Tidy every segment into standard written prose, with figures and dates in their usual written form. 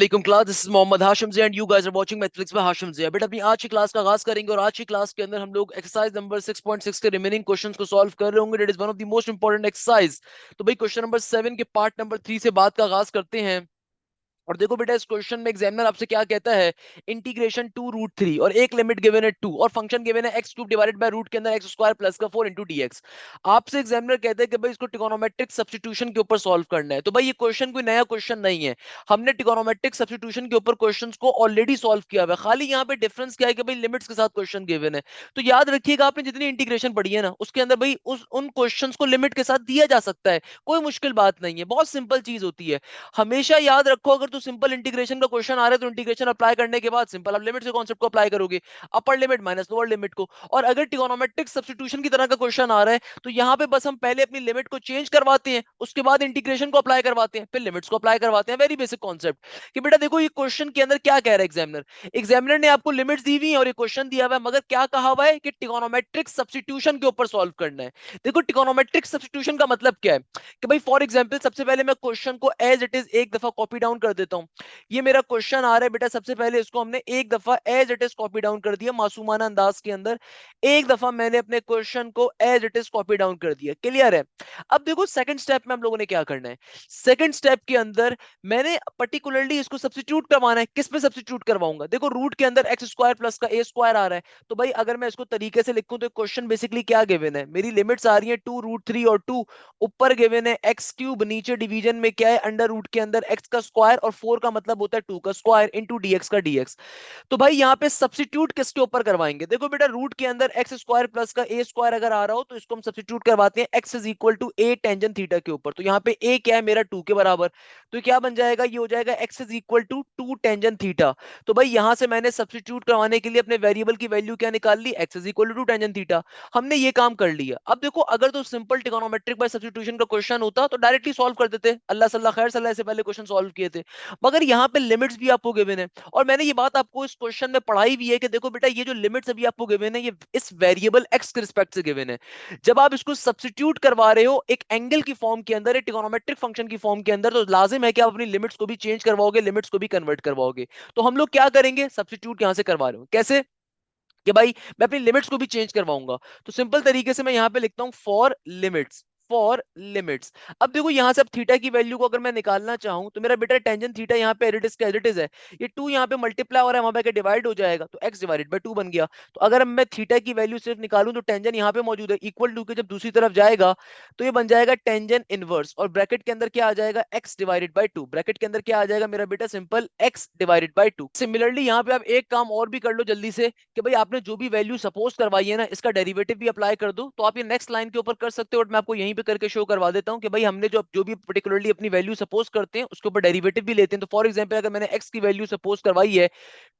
वालेकुम class, this is Mohammad Hashim ji and you guys are watching mathematics by Hashim ji. बेटा अपनी आज की क्लास का आगाज करेंगे और आज की क्लास के अंदर हम लोग एक्सरसाइज नंबर 6.6 के रिमेनिंग क्वेश्चंस को सॉल्व कर रहे होंगे। That is one of the most important exercise. तो भाई क्वेश्चन नंबर 7 के पार्ट नंबर 3 से बात का आगाज करते हैं। और देखो बेटा, इस क्वेश्चन में एग्जामिनर आपसे क्या कहता है, इंटीग्रेशन 2√3 और एक लिमिट गिवन है 2 और फंक्शन गिवन है x³ डिवाइडेड बाय रूट के अंदर x² प्लस का 4 इंटू dx। आपसे एग्जामिनर कहता है कि भाई इसको ट्रिगोनोमेट्रिक सब्स्टिट्यूशन के ऊपर सॉल्व करना है। तो भाई ये क्वेश्चन कोई नया क्वेश्चन नहीं है, हमने ट्रिगोनोमेट्रिक सब्स्टिट्यूशन के ऊपर क्वेश्चंस को ऑलरेडी सॉल्व किया हुआ है। खाली यहाँ पे डिफरेंस क्या है कि भाई लिमिट्स के साथ क्वेश्चन गिवन है। तो याद रखिएगा, आपने जितनी इंटीग्रेशन पढ़ी है ना, उसके अंदर भाई उस उन क्वेश्चंस को लिमिट के साथ दिया जा सकता है। कोई मुश्किल बात नहीं है, बहुत सिंपल चीज होती है। हमेशा याद रखो, अगर तो सिंपल इंटीग्रेशन का क्वेश्चन आ रहा है तो इंटीग्रेशन अप्लाई करने के बाद सिंपल आप लिमिट के कॉन्सेप्ट को अप्लाई करोगे, upper limit minus lower limit को। और अगर ट्रिगोनोमेट्रिक सब्स्टिट्यूशन की तरह का क्वेश्चन आ रहा है तो यहां पे बस हम पहले अपनी लिमिट को चेंज करवाते हैं, उसके बाद इंटीग्रेशन को अप्लाई करवाते हैं, फिर लिमिट्स को अप्लाई करवाते हैं। Very basic concept. कि बेटा देखो, ये क्वेश्चन के अंदर क्या कह रहा है एग्जामिनर, एग्जामिनर ने आपको लिमिट्स दी हुई है और ये क्वेश्चन दिया हुआ है, मगर क्या कहा हुआ है कि ट्रिगोनोमेट्रिक सब्स्टिट्यूशन के ऊपर सॉल्व करना है। देखो ट्रिगोनोमेट्रिक सब्स्टिट्यूशन का मतलब क्या है कि भाई फॉर एग्जांपल सबसे पहले मैं क्वेश्चन को एज इट इज एक दफा कॉपी डाउन कर देता हूं। ये मेरा क्वेश्चन आ रहा है बेटा, सबसे पहले इसको हमने एक दफा as it is copy down कर दिया मासूमाना अंदाज के अंदर। एक दफा मैंने अपने क्वेश्चन को as it is copy down कर दिया। क्लियर है? अब देखो सेकंड स्टेप में हम लोगों ने क्या करना है। सेकंड स्टेप के अंदर मैंने पर्टिकुलरली इसको सब्स्टिट्यूट करवाना है। किस पे सब्स्टिट्यूट करवाऊंगा? देखो रूट के अंदर x² प्लस का a² आ रहा है, तो भाई अगर मैं इसको तरीके से लिखूं तो क्वेश्चन बेसिकली क्या गिवन है, मेरी लिमिट्स आ रही है 2√3 और 2, ऊपर गिवन है x³, नीचे डिवीजन में क्या है, अंडर रूट के अंदर x का स्क्वायर और 4 का मतलब होता है 2 का स्क्वायर इंटू dx का dx। तो भाई यहाँ पे सब्स्टिट्यूट किसके ऊपर करवाएंगे? देखो बेटा, रूट के अंदर x² प्लस का a² अगर आ रहा हो तो इसको हम सब्स्टिट्यूट करवाते हैं x is equal to a tangent theta के ऊपर। तो यहाँ पे a क्या है मेरा 2 के बराबर, तो क्या बन जाएगा, ये हो जाएगा x is equal to 2 tangent theta. तो भाई यहां से मैंने सब्स्टिट्यूट करवाने के लिए अपने वेरिएबल की वैल्यू क्या निकाल ली, x is equal to 2 tangent theta. हमने ये काम कर लिया। अब देखो, अगर तो सिंपल ट्रिगोनोमेट्रिक बाय सब्स्टिट्यूशन का क्वेश्चन होता तो डायरेक्टली सॉल्व कर देते, अल्लाह सल्ला खैर सल्ला से पहले क्वेश्चन सॉल्व किए थे। मगर यहाँ पे लिमिट्स भी आपको गिवन है और मैंने ये बात आपको इस क्वेश्चन में पढ़ाई भी है कि देखो बेटा, ये जो लिमिट्स अभी आपको गिवन है ये इस वेरिएबल x के रिस्पेक्ट से गिवन है। जब आप इसको सब्स्टिट्यूट करवा रहे हो एक एंगल की फॉर्म के अंदर, एक ट्रिगोनोमेट्रिक फंक्शन की फॉर्म के अंदर, तो लाजिम है कि आप अपनी लिमिट्स को भी चेंज करवाओगे, लिमिट्स को भी कन्वर्ट करवाओगे। तो हम लोग क्या करेंगे, सब्स्टिट्यूट यहां से करवा रहे हो कैसे, कि भाई मैं अपनी लिमिट्स को भी चेंज करवाऊंगा। तो सिंपल तरीके से मैं यहां पे लिखता हूं फॉर लिमिट्स, फॉर लिमिट्स। अब देखो यहां से अब थीटा की वैल्यू को अगर मैं निकालना चाहूं तो मेरा बेटा टेंजेंट थीटा यहाँ पे एडिट का एडिट है, ये 2 यहाँ पे मल्टीप्लाई हो रहा है, वहां पे डिवाइड हो जाएगा तो x डिवाइडेड बाय 2 बन गया। तो अगर मैं थीटा की वैल्यू सिर्फ निकालूं तो टेंजेंट यहाँ पे मौजूद है, इक्वल टू के जब दूसरी तरफ जाएगा तो ये बन जाएगा टेंजेंट इनवर्स, और ब्रैकेट के अंदर क्या आ जाएगा, x डिवाइडेड बाय 2। ब्रैकेट के अंदर क्या आ जाएगा मेरा बेटा, simple x divided by 2। Similarly यहाँ पे आप एक काम और भी कर लो जल्दी से, कि भाई आपने जो भी वैल्यू सपोज करवाई है ना, इसका डेरिवेटिव भी अप्लाई कर दो। तो आप ये नेक्स्ट लाइन के ऊपर कर सकते हो और मैं आपको यहीं पे करके शो करवा देता हूं कि भाई हमने जो जो भी पर्टिकुलरली अपनी वैल्यू सपोज करते हैं उसके ऊपर डेरिवेटिव भी लेते हैं। तो फॉर एग्जांपल अगर मैंने x की वैल्यू सपोज करवाई है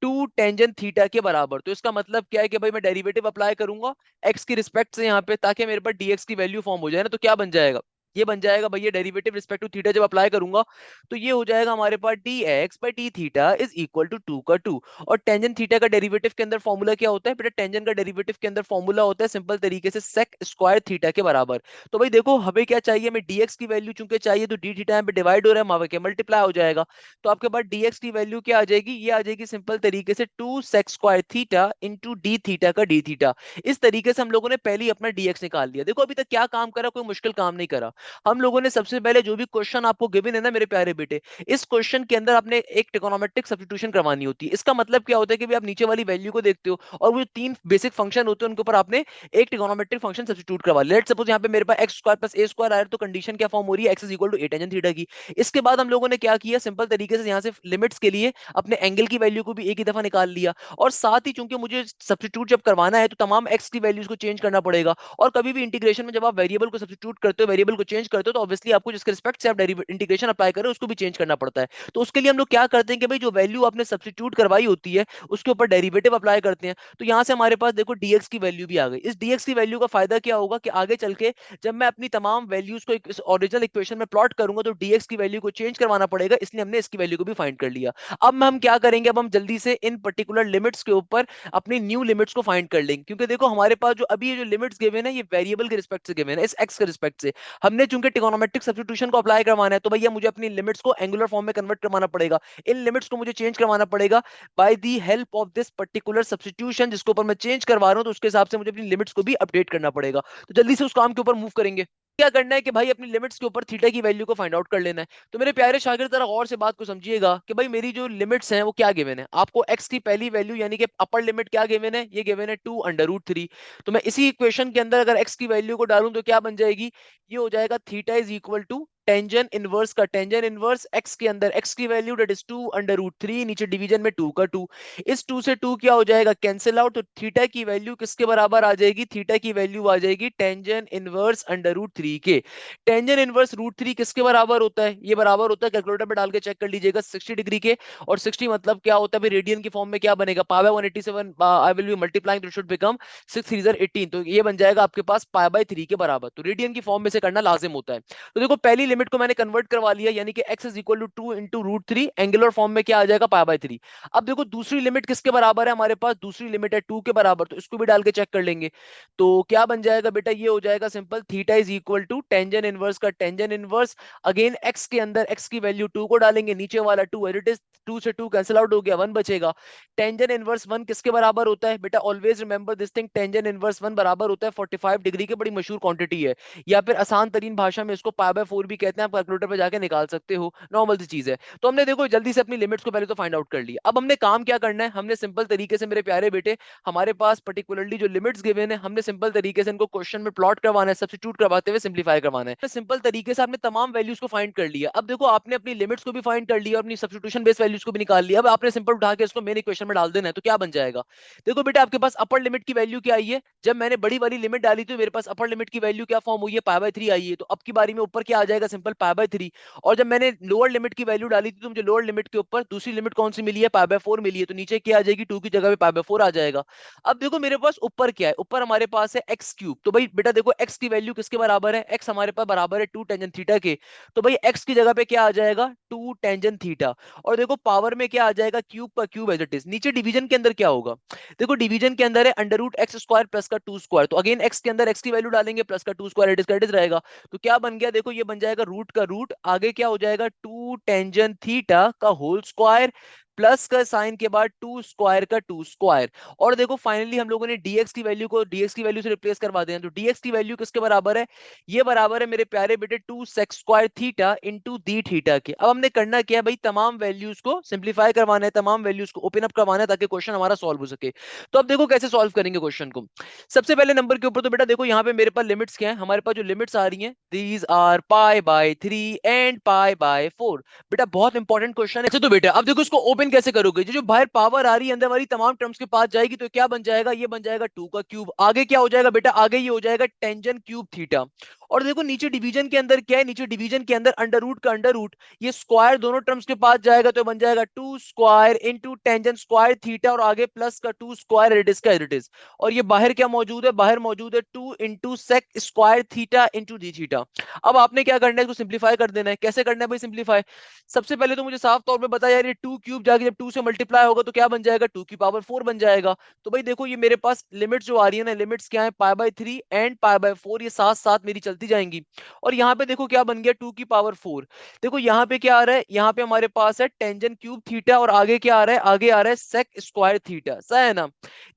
2 टेंजेंट थीटा के बराबर, तो इसका मतलब क्या है कि भाई मैं डेरिवेटिव अप्लाई करूंगा x की रिस्पेक्ट से यहाँ पे, ताकि मेरे पास dx की वैल्यू फॉर्म हो जाए ना। तो क्या बन जाएगा, ये बन जाएगा भाई, ये डेरिवेटिव रिस्पेक्ट टू थीटा जब अप्लाई करूंगा तो ये हो जाएगा हमारे पास dx by d theta is equal to 2 का 2। और टेंजेंट थीटा का डेरिवेटिव के अंदर फॉर्मूला क्या होता है बेटा, टेंजेंट का डेरिवेटिव के अंदर फॉर्मूला होता है सिंपल तरीके से सेक स्क्वायर थीटा के बराबर। तो भाई देखो हमें क्या चाहिए, हमें dx की वैल्यू चूंकि चाहिए तो डी थीटा यहाँ पे डिवाइड हो रहा है, वहां पे मल्टीप्लाई हो जाएगा। तो आपके पास dx की वैल्यू क्या आ जाएगी, ये आ जाएगी सिंपल तरीके से 2 sec square theta into d theta का डी थीटा। इस तरीके से हम लोगों ने पहले ही अपना dx निकाल लिया। देखो अभी तक क्या काम करा, कोई मुश्किल काम नहीं करा। हम लोगों ने सबसे पहले जो भी क्वेश्चन आपको गिवन है ना मेरे प्यारे बेटे, इस क्वेश्चन के अंदर आपने एक ट्रिगोनोमेट्रिक सब्स्टिट्यूशन करवानी होती है। इसका मतलब क्या होता है कि भी आप नीचे वाली वैल्यू को देखते हो और वो जो 3 बेसिक फंक्शन होते हैं उनके ऊपर आपने एक ट्रिगोनोमेट्रिक फंक्शन सब्स्टिट्यूट करवा लिया। लेट्स सपोज यहाँ पे मेरे पास x² प्लस a² आया, तो कंडीशन क्या फॉर्म हो रही है, x is equal to a tangent theta की। इसके बाद हम लोगों ने क्या किया, सिंपल तरीके से यहाँ से लिमिट्स के लिए अपने एंगल की वैल्यू को भी एक ही दफा निकाल लिया। और साथ ही चूंकि मुझे सब्स्टिट्यूट जब करवाना है तो तमाम x की वैल्यूज को चेंज करना पड़ेगा। और कभी भी इंटीग्रेशन में जब आप वेरिएबल को सब्स्टिट्यूट करते हो, वेरिएबल को चेंज करते हो, तो ऑब्वियसली आपको जिसके रिस्पेक्ट से आप इंटीग्रेशन अप्लाई कर रहे हो उसको भी चेंज करना पड़ता है। तो उसके लिए हम लोग क्या करते हैं कि भाई जो वैल्यू आपने सब्स्टिट्यूट करवाई होती है उसके ऊपर डेरिवेटिव अप्लाई करते हैं। तो यहां से हमारे पास देखो dx की वैल्यू भी आ गई। इस dx की वैल्यू का फायदा क्या होगा कि आगे चल के जब मैं अपनी तमाम वैल्यूज को इस ओरिजिनल इक्वेशन में प्लॉट करूंगा तो dx की वैल्यू को चेंज करवाना पड़ेगा, इसलिए हमने इसकी वैल्यू को भी फाइंड कर लिया। अब हम क्या करेंगे, अब हम जल्दी से इन पर्टिकुलर लिमिट्स के ऊपर अपनी न्यू लिमिट्स को फाइंड कर लेंगे, क्योंकि देखो हमारे पास जो अभी ये जो लिमिट्स गिवन है ये वेरिएबल के रिस्पेक्ट से गिवन है, इस x के रिस्पेक्ट से। हमने हमने चूंकि ट्रिगोनोमेट्रिक सब्स्टिट्यूशन को अप्लाई करवाना है तो भैया मुझे अपनी लिमिट्स को एंगुलर फॉर्म में कन्वर्ट करवाना पड़ेगा। इन लिमिट्स को मुझे चेंज करवाना पड़ेगा by the help of this particular substitution, जिसके ऊपर मैं चेंज करवा रहा हूं, तो उसके हिसाब से मुझे अपनी लिमिट्स को भी अपडेट करना पड़ेगा। तो जल्दी से उस काम के ऊपर मूव करेंगे। क्या करना है कि भाई अपनी लिमिट्स के ऊपर थीटा की वैल्यू को फाइंड आउट कर लेना है। तो मेरे प्यारे शागिर्द जरा गौर से बात को समझिएगा कि भाई मेरी जो लिमिट्स हैं वो क्या गिवन है। आपको एक्स की पहली वैल्यू यानी कि अपर लिमिट क्या गिवन है, ये गिवन है 2√3। तो मैं इसी इक्वेशन के अंदर अगर एक्स की वैल्यू को डालूं तो क्या बन जाएगी, ये हो जाएगा theta is equal to tangent inverse का टेंजन इनवर्स एक्स के अंदर एक्स की वैल्यू दैट इज 2√3, नीचे डिवीजन में 2 का 2। इस 2 से 2 क्या हो जाएगा, कैंसिल आउट। तो थीटा की वैल्यू किसके बराबर आ जाएगी, थीटा की वैल्यू आ जाएगी टेंजन इनवर्स √3 के। टेंजन इनवर्स √3 किसके बराबर होता है, ये बराबर होता है, कैलकुलेटर पे डाल के चेक कर लीजिएगा, 60 डिग्री के। और 60 मतलब क्या होता है, रेडियन की फॉर्म में क्या बनेगा, pi by 187, I will be multiplying तो शुड बिकम 6 3 18, तो ये बन जाएगा आपके पास पाई बाय 3 के बराबर। तो रेडियन की फॉर्म में से करना लाजिम होता है। तो देखो पहली लिमिट को मैंने कन्वर्ट करवा लिया, यानी कि x is equal to 2 into √3, angular form में क्या आ जाएगा, पाई बाय 3। अब देखो दूसरी लिमिट किसके बराबर है, हमारे पास दूसरी लिमिट है 2 के बराबर, तो इसको भी डाल के चेक कर लेंगे। तो क्या बन जाएगा बेटा, ये हो जाएगा simple, theta is equal to tangent inverse का टेंजन इनवर्स, अगेन x के अंदर x की वैल्यू 2 को डालेंगे, नीचे वाला 2 एज इट इज, 2 से 2 कैंसिल आउट हो गया, 1 बचेगा। टेंजन इनवर्स 1 किसके बराबर होता है बेटा, always remember this thing, tangent inverse 1 बराबर होता है 45 डिग्री के, बड़ी मशहूर क्वांटिटी है, या फिर आसान तरीन भाषा में इसको पाई बाय 4 भी कहते हैं, आप कैलकुलेटर पे जाके निकाल सकते हो, नॉर्मल सी चीज है। तो हमने देखो जल्दी से अपनी लिमिट्स को पहले तो फाइंड आउट कर लिया। अब हमने काम क्या करना है, हमने सिंपल तरीके से मेरे प्यारे बेटे, हमारे पास पर्टिकुलरली जो लिमिट्स गिवन है, हमने सिंपल तरीके से इनको क्वेश्चन में प्लॉट करवाना है, सब्स्टिट्यूट करवाते हुए सिंपलीफाई करवाना है। सिंपल तरीके से आपने तमाम वैल्यूज को फाइंड कर लिया। अब देखो आपने अपनी लिमिट्स को भी फाइंड कर लिया और अपनी सब्स्टिट्यूशन बेस्ड वैल्यूज को भी निकाल लिया। अब आपने सिंपल उठा के इसको मेन इक्वेशन में डाल देना है, तो क्या बन जाएगा, देखो बेटा आपके पास अपर लिमिट की वैल्यू क्या आई है, जब मैंने बड़ी वाली लिमिट डाली तो मेरे पास अपर लिमिट की वैल्यू क्या फॉर्म हुई है, पाई बाय 3 आई है। तो अब की बारी में ऊपर क्या आ जाएगा, सिंपल पाई बाय 3। और जब मैंने लोअर लिमिट की वैल्यू डाली थी तो मुझे लोअर लिमिट के ऊपर दूसरी लिमिट कौन सी मिली है, पाई बाय 4 मिली है, तो नीचे क्या आ जाएगी, 2 की जगह पे पाई बाय 4 आ जाएगा। अब देखो मेरे पास ऊपर क्या है, ऊपर हमारे पास है एक्स क्यूब। तो भाई बेटा देखो एक्स की वैल्यू किसके बराबर है, एक्स हमारे पास बराबर है 2 टेंजन थीटा के। तो भाई एक्स की जगह पे क्या आ जाएगा, 2 टेंजन थीटा। और देखो पावर में क्या आ जाएगा, क्यूब का क्यूब एज इट इज। नीचे डिवीजन के अंदर क्या होगा, देखो डिवीजन के अंदर है √x² प्लस का 2 स्क्वायर। तो अगेन एक्स के अंदर एक्स की वैल्यू डालेंगे, प्लस का 2 स्क्वायर एट इज रहेगा। तो क्या बन गया, देखो ये बन जाएगा रूट का रूट, आगे क्या हो जाएगा, 2 टेंजन थीटा का होल स्क्वायर, प्लस का साइन के बाद 2 स्क्वायर का 2 स्क्वायर। और देखो फाइनली हम लोगों ने dx की वैल्यू को dx की वैल्यू से रिप्लेस करवा दें, तो dx की वैल्यू किसके बराबर है, ये बराबर है मेरे प्यारे बेटे 2 sec square theta into d theta के। अब हमने करना क्या है भाई, तमाम वैल्यूज को सिंप्लीफाई करवाना है, तमाम वैल्यूज को ओपन अप करवाना है, ताकि क्वेश्चन हमारा सॉल्व हो सके। तो अब देखो कैसे सॉल्व करेंगे क्वेश्चन को। सबसे पहले नंबर के ऊपर तो बेटा देखो यहाँ पे मेरे पास लिमिट्स क्या है, हमारे पास जो लिमिट्स आ रही हैं, these are pi by 3 and pi by 4। बेटा बहुत इंपॉर्टेंट क्वेश्चन है। अच्छा तो बेटा अब देखो इसको ओपन कैसे करोगे, जो जो बाहर पावर आ रही है अंदर वाली तमाम टर्म्स के पास जाएगी, तो क्या बन जाएगा, ये बन जाएगा 2 का क्यूब। आगे क्या हो जाएगा बेटा, आगे ये हो जाएगा टेंजन क्यूब थीटा। और देखो नीचे डिवीजन के अंदर क्या है, नीचे डिवीजन के अंदर अंडर रूट का अंडर रूट, ये स्क्वायर दोनों टर्म्स के पास जाएगा, तो बन जाएगा 2 square into tangent square theta, और आगे प्लस का 2 स्क्वायर रेडिस का रेडिस। और ये बाहर क्या मौजूद है, बाहर मौजूद है 2 into sec square theta into d theta. अब आपने क्या करना है, इसको सिंप्लीफाई कर देना है। कैसे करना है भाई सिंप्लीफाई, सबसे पहले तो मुझे साफ तौर पे बता यार, ये 2 क्यूब जाके जब 2 से मल्टीप्लाई होगा तो क्या बन जाएगा, 2 की पावर 4 बन जाएगा। तो भाई देखो ये मेरे पास लिमिट्स जो आ रही है ना, लिमिट्स क्या है, पाई बाय 3 एंड पाई बाय 4, ये साथ साथ मेरी चलती जाएंगी। और यहाँ पे देखो क्या बन गया, 2 की पावर 4। देखो यहाँ पे क्या आ रहा है, यहाँ पे हमारे पास है टेंजन क्यूब थीटा, और आगे क्या आ रहा है, आगे आ रहा है सेक स्क्वायर थीटा, सही है ना।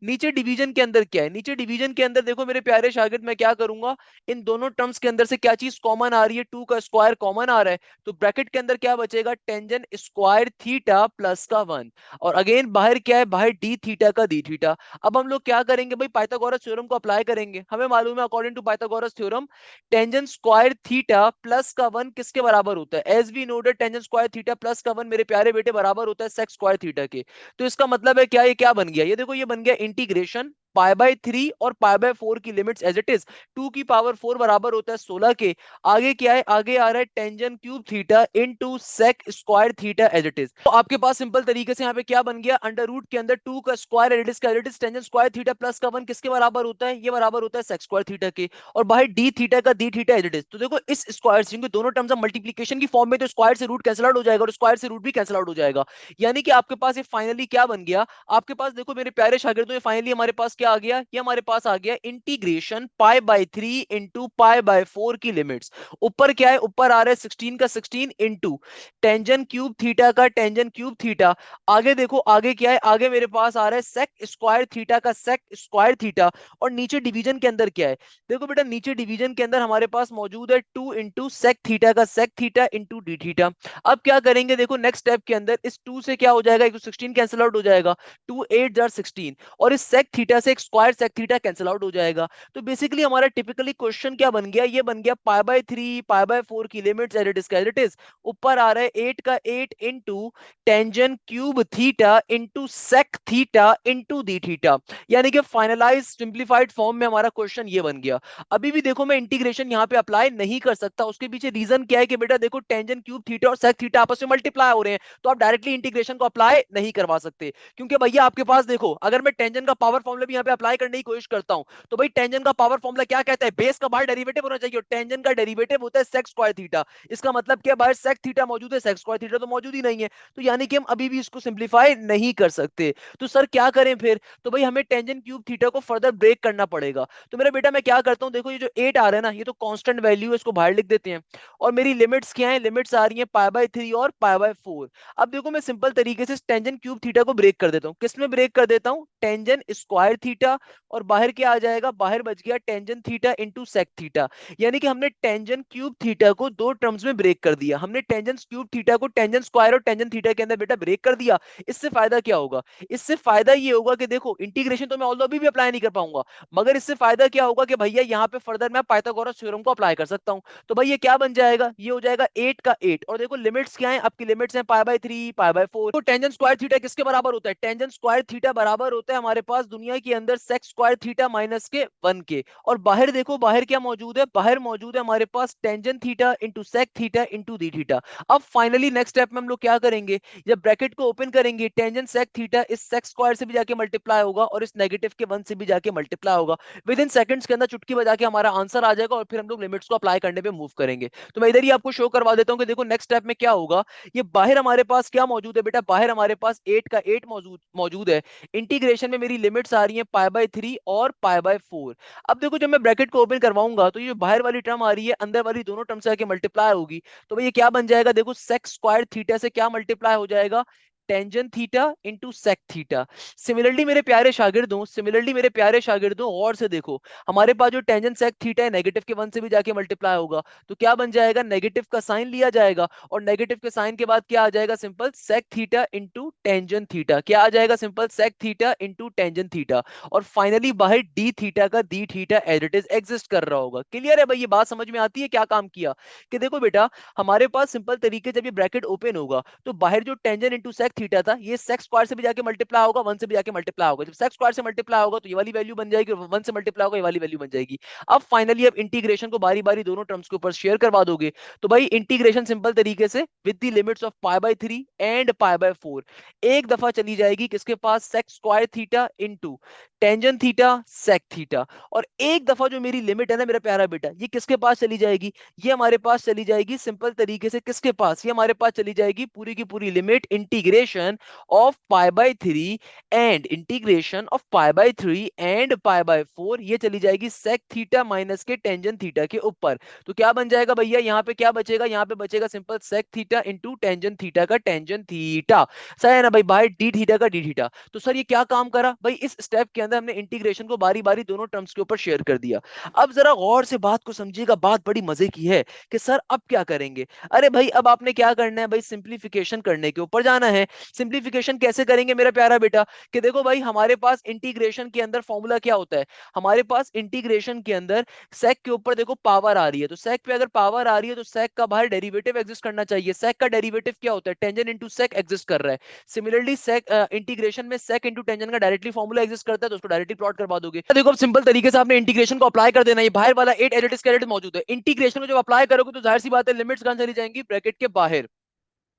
नीचे डिवीजन के अंदर क्या है, नीचे डिवीजन के अंदर देखो मेरे प्यारे शागिर्द, मैं क्या करूंगा, इन दोनों टर्म्स के अंदर से क्या चीज कॉमन आ रही है, 2 का स्क्वायर कॉमन आ रहा है, तो ब्रैकेट के अंदर क्या बचेगा, टेंजन स्क्वायर थीटा प्लस का 1। और अगेन बाहर क्या है, बाहर डी थीटा का डी थीटा। अब हम लोग क्या करेंगे भाई, पाइथागोरस थ्योरम को अप्लाई करेंगे। हमें मालूम है according to Pythagoras theorem, tangent square theta plus का 1 किसके बराबर होता है, as we know that tangent square theta plus का 1 मेरे प्यारे बेटे बराबर होता है सेक स्क्वायर थीटा के। तो इसका मतलब है क्या, ये क्या बन गया, ये देखो ये बन गया इंटीग्रेशन पाई बाय 3 और पाई बाय 4 की लिमिट्स एज इट इज, 2 की पावर 4 बराबर होता है 16 के। आगे क्या है, आगे आ रहा है tangent cube theta into sec square theta as it is. तो आपके पास सिंपल तरीके से यहाँ पे क्या बन गया, अंडर रूट के अंदर 2 का square as it is, tangent square theta plus का 1 किसके बराबर होता है, ये बराबर होता है सेक स्क्वायर थीटा के। और बाहर डी थीटा का d theta as it is. तो देखो इस स्क्वायर से, दोनों टर्म्स ऑफ मल्टीप्लिकेशन की फॉर्म में, तो स्क्वायर से रूट कैंसिल आउट हो जाएगा और स्क्वायर से रूट भी कैंसिल आउट हो जाएगा। यानी कि आपके पास ये फाइनली क्या बन गया, आपके पास देखो मेरे प्यारे शागिर्दों, ये फाइनली हमारे पास क्या आ गया, ये हमारे पास आ गया इंटीग्रेशन π/3 इंटू π/4 की लिमिट्स। ऊपर क्या है, ऊपर आ रहा है 16 का 16 इंटू टेंजन क्यूब थीटा का टेंजन क्यूब थीटा। आगे देखो आगे क्या है, आगे मेरे पास आ रहा है सेक स्क्वायर थीटा का सेक स्क्वायर थीटा। और नीचे डिवीजन के अंदर क्या है, देखो बेटा नीचे डिवीजन के अंदर हमारे पास मौजूद है 2 इंटू सेक थीटा का sec theta into d theta. अब क्या करेंगे, देखो नेक्स्ट स्टेप के अंदर इस 2 से क्या हो जाएगा, एक 16 कैंसिल आउट हो जाएगा, 2 8 जार 16, और इस सेक थीटा से एक square sec theta cancel out हो जाएगा। तो बेसिकली हमारा टिपिकली क्वेश्चन क्या बन गया, ये बन गया π/3 π/4 की लिमिट्स एज इट इज। ऊपर आ रहा है 8 का 8 into tangent cube theta into sec theta into d theta. यानी कि फाइनलाइज सिंप्लीफाइड फॉर्म में हमारा क्वेश्चन ये बन गया। अभी भी देखो मैं इंटीग्रेशन यहाँ पे अप्लाई नहीं कर सकता, उसके पीछे रीजन क्या है कि बेटा देखो टेंजन क्यूब थीटा और सेक थीटा आपस में मल्टीप्लाई हो रहे हैं, तो आप डायरेक्टली इंटीग्रेशन को अप्लाई नहीं करवा सकते। क्योंकि भैया आपके पास देखो, अगर मैं टेंजन का पावर फॉर्मूला भी यहाँ पे अप्लाई करने की कोशिश करता हूं, तो भाई टेंजन का पावर फॉर्मूला क्या कहता है, बेस का बाहर डेरिवेटिव होना चाहिए, और टेंजन का डेरिवेटिव होता है सेक स्क्वायर थीटा। इसका मतलब क्या, बाहर सेक थीटा मौजूद है, सेक स्क्वायर थीटा तो मौजूद ही नहीं है, तो यानी कि हम अभी भी इसको सिंप्लीफाई नहीं कर सकते। तो सर क्या करें फिर, तो भाई हमें टेंजन क्यूब थीटा को फर्दर ब्रेक करना पड़ेगा। तो मेरा बेटा मैं क्या करता हूं, देखो ये जो 8 आ रहा है ना, ये तो कांस्टेंट वैल्यू है, इसको बाहर लिख देते हैं। और मेरी लिमिट्स क्या है, लिमिट्स आ रही है π/3 और π/4। अब देखो मैं सिंपल तरीके से टेंजन क्यूब थीटा को ब्रेक कर देता हूं, किस में ब्रेक कर देता हूं, टेंजन स्क्वायर थीटा, और बाहर क्या आ जाएगा, बाहर बच गया tangent theta into sec theta. यानी कि हमने टेंजन क्यूब थीटा को दो टर्म्स में ब्रेक कर दिया, हमने टेंजन क्यूब थीटा को टेंजन स्क्वायर और टेंजन थीटा के अंदर बेटा ब्रेक कर दिया। इससे फायदा क्या होगा, इससे फायदा ये होगा कि देखो इंटीग्रेशन तो मैं ऑल्दो अभी भी अप्लाई नहीं कर पाऊंगा, मगर इससे फायदा क्या होगा कि भैया यहाँ पे फर्दर मैं पाइथागोरस थ्योरम को अप्लाई कर सकता हूँ। तो भाई ये क्या बन जाएगा, ये हो जाएगा 8 का 8, और देखो लिमिट्स क्या है, आपकी लिमिट्स हैं π/3 π/4। तो टेंजन स्क्वायर थीटा किसके बराबर होता है, टेंजन स्क्वायर थीटा बराबर होता है हमारे पास दुनिया के अंदर सेक स्क्वायर थीटा माइनस के 1 के। और बाहर देखो बाहर क्या मौजूद है, बाहर मौजूद है हमारे पास tangent theta into sec theta into d theta. अब फाइनली नेक्स्ट स्टेप में हम लोग क्या करेंगे, जब ब्रैकेट को ओपन करेंगे, टेंजेंट सेक थीटा इस सेक स्क्वायर से भी जाके मल्टीप्लाई होगा और इस नेगेटिव के 1 से भी जाके मल्टीप्लाई होगा। विद इन सेकंड्स के अंदर चुटकी बजा के हमारा आंसर आ जाएगा, और फिर हम लोग लिमिट्स को अप्लाई करने पे मूव करेंगे। तो मैं इधर ही आपको शो करवा देता हूं कि देखो नेक्स्ट स्टेप में क्या होगा। ये बाहर हमारे पास क्या मौजूद है बेटा, बाहर हमारे पास 8 का 8 मौजूद मौजूद है। इंटीग्रेशन में मेरी लिमिट्स आ रही है π/3 और π/4। अब देखो जब मैं ब्रैकेट को ओपन करवाऊंगा, तो ये जो बाहर वाली टर्म आ रही है, अंदर वाली दोनों टर्म से आके मल्टीप्लाई होगी। तो भाई ये क्या बन जाएगा, देखो सेक स्क्वायर थीटा से क्या मल्टीप्लाई हो जाएगा, tangent theta into sec theta. Similarly मेरे प्यारे शागिर्दों गौर से देखो, हमारे पास जो टेंजन सेक थीटा है नेगेटिव के 1 से भी जाके मल्टीप्लाई होगा, तो क्या बन जाएगा, नेगेटिव का साइन लिया जाएगा, और नेगेटिव के साइन के बाद क्या आ जाएगा, simple sec theta into tangent theta. क्या आ जाएगा, simple sec theta into tangent theta. और फाइनली बाहर डी थीटा का d theta as it is exist कर रहा होगा। क्लियर है भाई, ये बात समझ में आती है क्या काम किया, कि देखो बेटा हमारे पास सिंपल तरीके जब ये ब्रैकेट ओपन होगा, तो बाहर जो टेंजन इंटू सेक थीटा था, ये सेक स्क्वायर से भी जाके मल्टीप्लाई होगा, 1 से भी जाके मल्टीप्लाई होगा। जब सेक स्क्वायर से मल्टीप्लाई होगा तो ये वाली वैल्यू बन जाएगी, और 1 से मल्टीप्लाई होगा ये वाली वैल्यू बन जाएगी। अब फाइनली अब इंटीग्रेशन को बारी बारी दोनों टर्म्स के ऊपर शेयर करवा दोगे, तो भाई इंटीग्रेशन सिंपल तरीके से with the limits of π/3 and π/4 एक दफा चली जाएगी किसके पास, sec square theta into tangent theta sec theta. और एक दफा जो मेरी लिमिट है ना मेरा प्यारा बेटा, ये किसके पास चली जाएगी, ये हमारे पास चली जाएगी सिंपल तरीके से किसके पास, ये हमारे पास चली जाएगी पूरी की पूरी limit integration of π/3 and integration of π/3 and π/4, ये चली जाएगी सेक थीटा माइनस के टेंजन थीटा के ऊपर। तो क्या बन जाएगा भैया, यहाँ पे क्या बचेगा, यहाँ पे बचेगा simple sec theta into tangent theta का टेंजन थीटा। सही है ना भाई, बाहर डी थीटा का डी थीटा। तो सर ये क्या काम करा भाई, इस स्टेप के अंदर हमने इंटीग्रेशन को बारी बारी दोनों टर्म्स के ऊपर शेयर कर दिया। अब जरा गौर से बात को समझिएगा, बात बड़ी मजे की है कि सर अब क्या करेंगे। अरे भाई अब आपने क्या करना है भाई, सिंप्लीफिकेशन करने के ऊपर जाना है। सिंप्लीफिकेशन कैसे करेंगे मेरा प्यारा बेटा, कि देखो भाई हमारे पास इंटीग्रेशन के अंदर फॉर्मूला क्या होता है, हमारे पास इंटीग्रेशन के अंदर सेक के ऊपर देखो पावर आ रही है, तो सेक पे अगर पावर आ रही है तो सेक का बाहर डेरिवेटिव एग्जिस्ट करना चाहिए। सेक का डेरिवेटिव क्या होता है, टेंजन इंटू सेक एग्जिस्ट कर रहा है। सिमिलरली सेक इंटीग्रेशन में सेक इंटू टेंजन का डायरेक्टली फॉर्मूला एग्जिस्ट करता है, तो उसको डायरेक्टली प्लॉट करवा दोगे। देखो अब सिंपल तरीके से आपने इंटीग्रेशन को अप्लाई कर देना, ये बाहर वाला 8 एडिटिव कैरेट मौजूद है, इंटीग्रेशन को जब अप्लाई करोगे तो जाहिर सी बात है लिमिट्स कहां चली जाएंगी, ब्रैकेट के बाहर।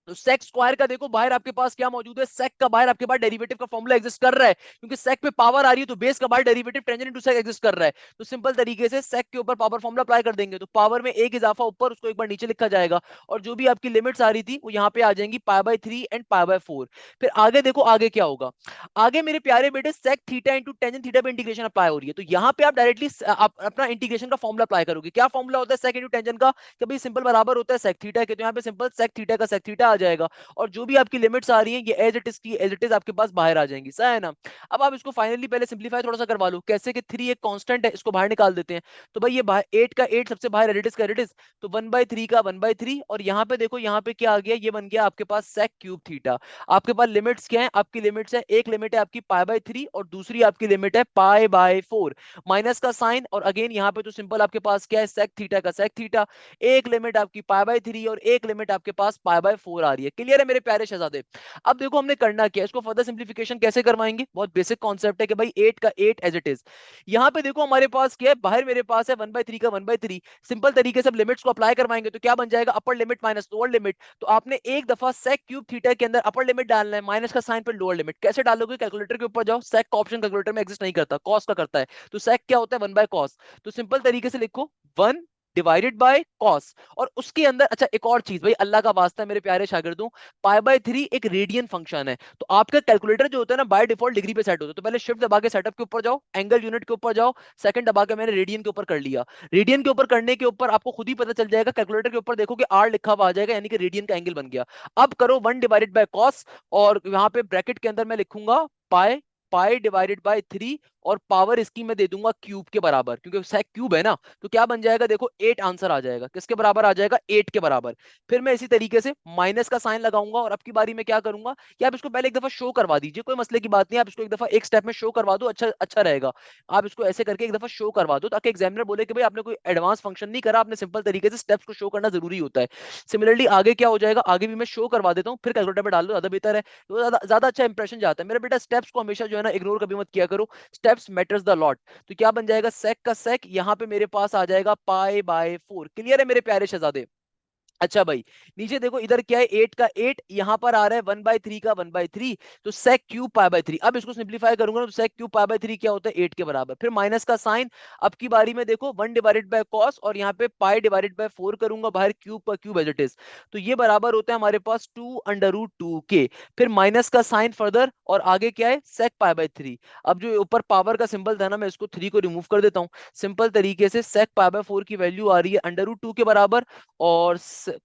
तो सेक स्क्वायर का देखो बाहर आपके पास क्या मौजूद है, सेक का बाहर आपके पास डेरिवेटिव का फॉर्मूला एग्जिस्ट कर रहा है, क्योंकि सेक पे पावर आ रही है तो बेस का बाहर डेरिवेटिव टेंजेंट इनटू सेक एग्जिस्ट कर रहा है। तो सिंपल तरीके से सेक के ऊपर पावर फॉर्मूला अप्लाई कर देंगे, तो पावर में एक इजाफा ऊपर, उसको एक बार नीचे लिखा जाएगा, और जो भी आपकी लिमिट्स आ रही थी वो यहाँ पे आ जाएंगी π/3 एंड π/4। फिर आगे देखो आगे क्या होगा, आगे मेरे प्यारे बेटे sec theta into tangent theta पे इंटीग्रेशन अप्लाई हो रही है, तो यहाँ पे आप डायरेक्टली अपना इंटीग्रेशन का फॉर्मूला अप्लाई करोगे। क्या फॉर्मूला होता है सेक इंटू टेंजेंट का, कभी सिंपल बराबर होता है सेक थीटा के, तो यहाँ पे सिंपल सेक थीटा का सेक थीटा आ जाएगा, और जो भी आपकी लिमिट्स आ रही हैं ये एज इट इज की एज इट इज आपके पास बाहर आ जाएंगी, सही है ना। अब आप इसको फाइनली पहले सिंपलीफाई थोड़ा सा करवा लो, कैसे कि 3 एक कांस्टेंट है, इसको बाहर निकाल देते हैं, तो भाई ये 8 का 8 सबसे बाहर एडिटिस का एडिटिस, तो 1/3 का 1/3, और यहाँ पे देखो यहाँ पे क्या आ गया, ये बन गया आपके पास सेक क्यूब थीटा। आपके पास लिमिट्स क्या है, आपकी लिमिट्स है, एक लिमिट है आपकी π/3 और दूसरी आपकी लिमिट है π/4, माइनस का साइन, और अगेन यहाँ पे तो सिंपल आपके पास क्या है सेक थीटा का सेक थीटा, एक लिमिट आपकी π/3 और एक लिमिट आपके पास π/4 आ रही है। क्लियर है मेरे प्यारे शहजादे। अब देखो हमने करना क्या है, इसको फर्दर सिंप्लीफिकेशन कैसे करवाएंगे, बहुत बेसिक कॉन्सेप्ट है कि भाई 8 का 8 एज इट इज, यहाँ पे देखो हमारे पास क्या है, बाहर मेरे पास है 1/3 का 1/3, सिंपल तरीके से लिमिट्स को अप्लाई करवाएंगे तो क्या बन जाएगा, upper limit minus lower limit, तो आपने एक दफा सेक क्यूब थीटा के अंदर अपर लिमिट डालना है, माइनस का साइन पर लोअर लिमिट, कैसे डालोगे, कैलकुलेटर के ऊपर जाओ, सेक का ऑप्शन कैलकुलेटर में एग्जिस्ट नहीं करता, कॉस का करता है, तो सेक क्या होता है 1/cos, तो सिंपल तरीके से लिखो 1 डिवाइडेड बाय कॉस, और उसके अंदर अच्छा एक और चीज भाई अल्लाह का वास्ता है मेरे प्यारे शागिर्दों, π/3 एक रेडियन फंक्शन है, तो आपका कैलकुलेटर जो होता है ना बाय डिफॉल्ट डिग्री पे सेट होता है, तो पहले शिफ्ट दबा के सेटअप के ऊपर जाओ, एंगल यूनिट के ऊपर जाओ, सेकंड दबा के मैंने रेडियन के ऊपर कर लिया, रेडियन के ऊपर करने के ऊपर आपको खुद ही पता चल जाएगा, कैलकुलेटर के ऊपर देखो कि आर लिखा हुआ आ जाएगा, यानी कि रेडियन का एंगल बन गया। अब करो 1 डिवाइडेड बाय कॉस, और यहाँ पे ब्रैकेट के अंदर मैं लिखूंगा पाई, π/3, और पावर इसकी मैं दे दूंगा क्यूब के बराबर, क्योंकि सेक क्यूब है ना, तो क्या बन जाएगा देखो 8 आंसर आ जाएगा, किसके बराबर आ जाएगा 8 के बराबर। फिर मैं इसी तरीके से माइनस का साइन लगाऊंगा, और अब की बारी में क्या करूंगा कि आप इसको पहले एक दफा शो करवा दीजिए, कोई मसले की बात नहीं, आप इसको एक दफा एक स्टेप में शो करवा दो, अच्छा अच्छा रहेगा। आप इसको ऐसे करके एक दफा शो करवा दो, ताकि एग्जामिनर बोले कि भाई आपने कोई एडवांस फंक्शन नहीं करा, आपने सिंपल तरीके से स्टेप्स को शो करना जरूरी होता है। सिमिलरली आगे क्या हो जाएगा, आगे भी मैं शो करवा देता हूँ, फिर कैलकुलेटर पे डाल दो, ज्यादा बेहतर है, तो ज्यादा अच्छा इंप्रेशन जाता है मेरा बेटा। स्टेप्स को हमेशा जो है ना इग्नोर कभी मत किया करो, स्टेप्स मैटर्स द लॉट। तो क्या बन जाएगा सेक का सेक, यहाँ पे मेरे पास आ जाएगा π/4। क्लियर है मेरे प्यारे शहजादे। अच्छा भाई, नीचे देखो इधर क्या है 8 का 8, यहां पर आ रहा है 1/3 का 1/3, तो सेक क्यूब π/3, अब इसको सिंप्लीफाई करूंगा ना, तो सेक क्यूब π/3 क्या होता है 8 के बराबर, फिर माइनस का साइन, अब की बारी में देखो 1 डिवाइडेड बाय कॉस, और यहाँ पे π/4 करूंगा, बाहर क्यूब का क्यूब एज इट इज, तो ये बराबर होता है हमारे पास 2√2 के, फिर माइनस का साइन फर्दर, और आगे क्या है सेक π/3। अब जो ऊपर पावर का सिंबल था ना, मैं इसको 3 को रिमूव कर देता हूँ, सिंपल तरीके से सेक π/4 की वैल्यू आ रही है √2 के बराबर, और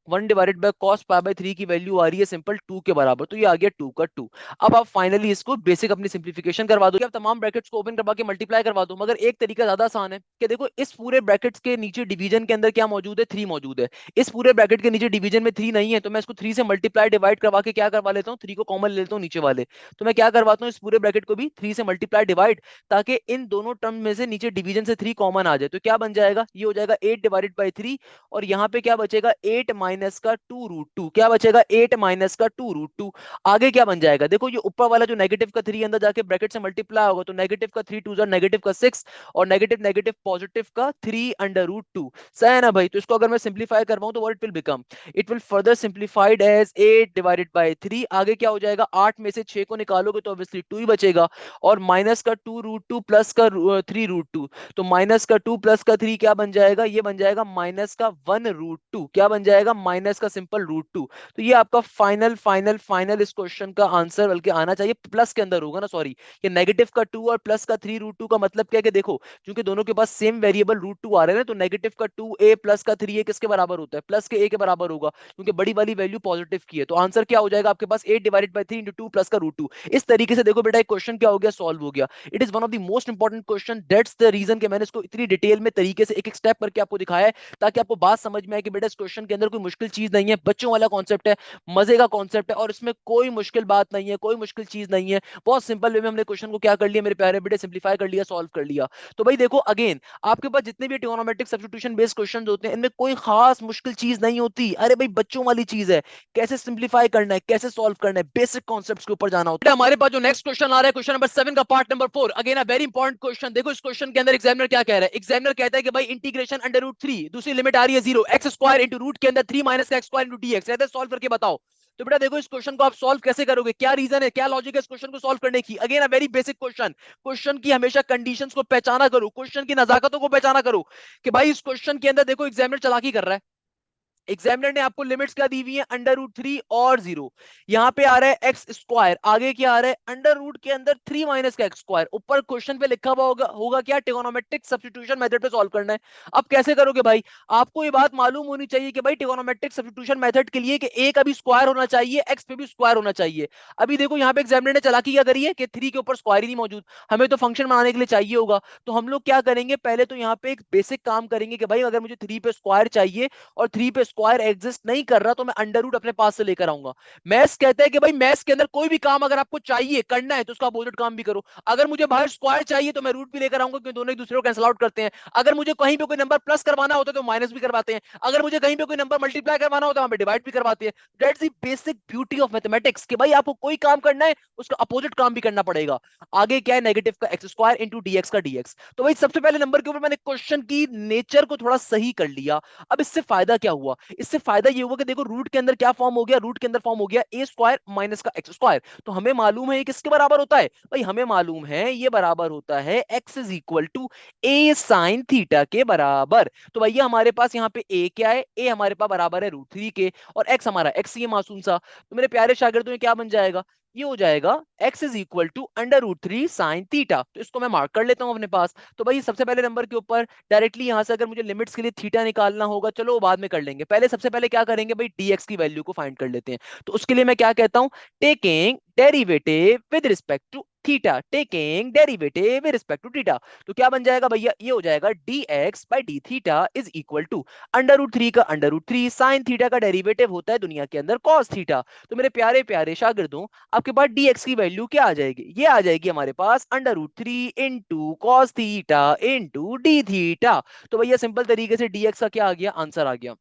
1 डिवाइडेड बाय कॉस π/3 की वैल्यू आ रही है सिंपल 2 के बराबर, तो ये आ गया 2 का 2। अब आप फाइनली इसको बेसिक अपनी सिंप्लीफिकेशन करवा दो, आप तमाम ब्रैकेट्स को ओपन करवा के मल्टीप्लाई करवा दो, मगर एक तरीका ज्यादा आसान है कि देखो इस पूरे ब्रैकेट्स के नीचे डिवीजन के अंदर क्या मौजूद है 3 मौजूद है, इस पूरे ब्रैकेट के नीचे डिवीजन में 3 नहीं है, तो मैं इसको 3 से मल्टीप्लाई डिवाइड करवा के क्या करवा लेता हूँ, 3 को कॉमन ले लेता हूँ नीचे वाले, तो मैं क्या करवाता हूँ इस पूरे ब्रैकेट को भी 3 से मल्टीप्लाई डिवाइड, ताकि इन दोनों टर्म में से नीचे डिवीजन से 3 कॉमन आ जाए, तो क्या बन जाएगा, ये हो जाएगा 8 डिवाइडेड बाई 3, और यहाँ पे क्या बचेगा 8 माइनस का 2√2, क्या बचेगा 8 माइनस का 2√2। आगे क्या बन जाएगा देखो, ये ऊपर वाला जो नेगेटिव का 3 अंदर जाके ब्रैकेट से मल्टीप्लाई होगा, तो नेगेटिव का 3 2 नेगेटिव का 6, और नेगेटिव नेगेटिव पॉजिटिव का 3√2, सही है ना भाई। तो इसको अगर मैं सिंप्लीफाई करवाऊं तो what it will become, it will further simplified as 8 divided by 3, आगे क्या हो जाएगा 8 में से 6 को निकालोगे तो ऑब्वियसली 2 ही बचेगा, और माइनस का 2√2 प्लस का 3√2, तो माइनस का 2 प्लस का 3 क्या बन जाएगा, ये बन जाएगा माइनस का 1√2, क्या बन जाएगा माइनस का सिंपल √2। तो ये आपका फाइनल फाइनल फाइनल इस क्वेश्चन का आंसर बल्कि आना चाहिए प्लस के अंदर होगा ना, सॉरी, ये नेगेटिव का 2 और प्लस का 3√2 का मतलब क्या है कि देखो क्योंकि दोनों के पास सेम वेरिएबल √2 आ रहे हैं ना, तो नेगेटिव का 2a प्लस का 3a किसके बराबर होता है, प्लस के a के बराबर होगा, क्योंकि बड़ी वाली वैल्यू पॉजिटिव की है, तो आंसर क्या हो जाएगा आपके पास 8 डिवाइडेड बाई 3 इंटू 2 प्लस का √2। इस तरीके से देखो बेटा एक क्वेश्चन क्या हो गया, सॉल्व हो गया। It is one of the most important question, that's the reason कि मैंने इसको इतनी डिटेल में तरीके से एक एक स्टेप करके आपको दिखाया है, ताकि आपको बात समझ में आए कि बेटा इस क्वेश्चन के अंदर कोई मुश्किल चीज नहीं है, बच्चों वाला कॉन्सेप्ट है, मजे का कॉन्सेप्ट है, और इसमें कोई मुश्किल बात नहीं है, कोई मुश्किल चीज नहीं है, बहुत सिंपल वे में हमने क्वेश्चन को क्या कर लिया मेरे प्यारे बेटे, सिंप्लीफाई कर लिया, सॉल्व कर लिया। तो भाई देखो अगेन, आपके पास जितने भी ट्रिगोनोमेट्रिक सब्स्टिट्यूशन बेस्ड क्वेश्चन होते हैं, इनमें कोई खास मुश्किल चीज नहीं होती, अरे भाई बच्चों वाली चीज है, कैसे सिंप्लीफाई करना है, कैसे सॉल्व करना है, बेसिक कॉन्सेप्ट्स के ऊपर जाना होता है। हमारे पास जो नेक्स्ट क्वेश्चन आ रहा है क्वेश्चन नंबर 7 का part number 4, again a very important question. देखो इस क्वेश्चन के अंदर एग्जामिनर क्या कह रहा है, एग्जामिनर कहता है कि भाई इंटीग्रेशन अंडर रूट 3, दूसरी लिमिट आ रही है 0, x स्क्वायर इंटू रूट के अंदर 3 माइनस का x स्क्वायर इंटू dx, रहता है सॉल्व करके बताओ। तो बेटा देखो इस क्वेश्चन को आप सॉल्व कैसे करोगे, क्या रीजन है, क्या लॉजिक है इस क्वेश्चन को सॉल्व करने की। Again a very basic question, question की हमेशा कंडीशंस को पहचाना करो, क्वेश्चन की नजाकतों को पहचाना करो कि भाई इस क्वेश्चन के अंदर देखो एग्जामिनर चालाकी कर रहा है। एग्जामिनर ने आपको लिमिट्स क्या दी हुई है, अंडर रूट 3 और 0। यहां पे आ रहा है एक्स स्क्वायर, आगे क्या आ रहा है अंडर रूट के अंदर 3 माइनस का एक्स स्क्वायर, ऊपर क्वेश्चन पे लिखा हुआ होगा क्या, ट्रिगोनोमेट्रिक सब्स्टिट्यूशन मेथड पे सॉल्व करना है। अब कैसे करोगे भाई, आपको ये बात मालूम होनी चाहिए कि भाई ट्रिगोनोमेट्रिक सब्स्टिट्यूशन मेथड के लिए कि ए का भी स्क्वायर होना चाहिए, एक्स पे भी स्क्वायर होना चाहिए। अभी देखो यहाँ पे एग्जामिनर ने चालाकी क्या करी है कि 3 के ऊपर स्क्वायर ही नहीं मौजूद, हमें तो फंक्शन बनाने के लिए चाहिए होगा। तो हम लोग क्या करेंगे, पहले तो यहाँ पे एक बेसिक काम करेंगे कि भाई अगर मुझे 3 पे स्क्वायर चाहिए और 3 पे स्क्वायर एग्जिस्ट नहीं कर रहा तो मैं अंडर रूट अपने पास से लेकर आऊंगा। मैथ्स कहता है कि भाई मैथ्स के अंदर कोई भी काम अगर आपको चाहिए करना है तो उसका अपोजिट काम भी करो। अगर मुझे बाहर स्क्वायर चाहिए तो मैं रूट भी लेकर आऊंगा, क्योंकि दोनों एक दूसरे को कैंसिल आउट करते हैं। अगर मुझे कहीं पे कोई नंबर प्लस करवाना होता है तो माइनस भी करवाते हैं, अगर मुझे कहीं पे कोई नंबर मल्टीप्लाई करवाना होता है वहां पे डिवाइड भी करवाते हैं। That's the basic beauty of mathematics कि भाई आपको कोई काम करना है उसका अपोजिट काम भी करना पड़ेगा। आगे क्या है, नेगेटिव का एक्स स्क्वायर इंटू डीएक्स का डीएक्स। तो भाई सबसे पहले नंबर के ऊपर मैंने क्वेश्चन की नेचर को थोड़ा सही कर लिया। अब इससे फायदा क्या हुआ, इससे फायदा ये हुआ कि देखो रूट के अंदर क्या फॉर्म हो गया, रूट के अंदर फॉर्म हो गया ए स्क्वायर माइनस का एक्स स्क्वायर। तो हमें मालूम है ये किसके बराबर होता है, भाई हमें मालूम है ये बराबर होता है x is equal to a sine theta के बराबर। तो भैया हमारे पास यहाँ पे ए क्या है, ए हमारे पास बराबर है रूट 3 के, और एक्स हमारा एक्स ये मासूम सा। तो मेरे प्यारे शागिर्दों ये क्या बन जाएगा, ये हो जाएगा x is equal to under root 3 sine theta. तो इसको मैं मार्क कर लेता हूं अपने पास। तो भाई सबसे पहले नंबर के ऊपर डायरेक्टली यहां से अगर मुझे लिमिट्स के लिए थीटा निकालना होगा, चलो वो बाद में कर लेंगे, पहले सबसे पहले क्या करेंगे भाई dx की वैल्यू को फाइंड कर लेते हैं। तो उसके लिए मैं क्या कहता हूं, taking derivative with respect to theta, taking derivative with respect to theta. तो क्या बन जाएगा भैया, ये हो जाएगा dx by d theta is equal to under root 3 का अंडर रूट 3 साइन थीटा का डेरिवेटिव होता है दुनिया के अंदर कॉस थीटा। तो मेरे प्यारे प्यारे शागिर्दों आपके पास dx की वैल्यू क्या आ जाएगी, ये आ जाएगी हमारे पास under root 3 into cos theta into d theta. तो भैया सिंपल तरीके से dx का क्या आ गया, आंसर आ गया।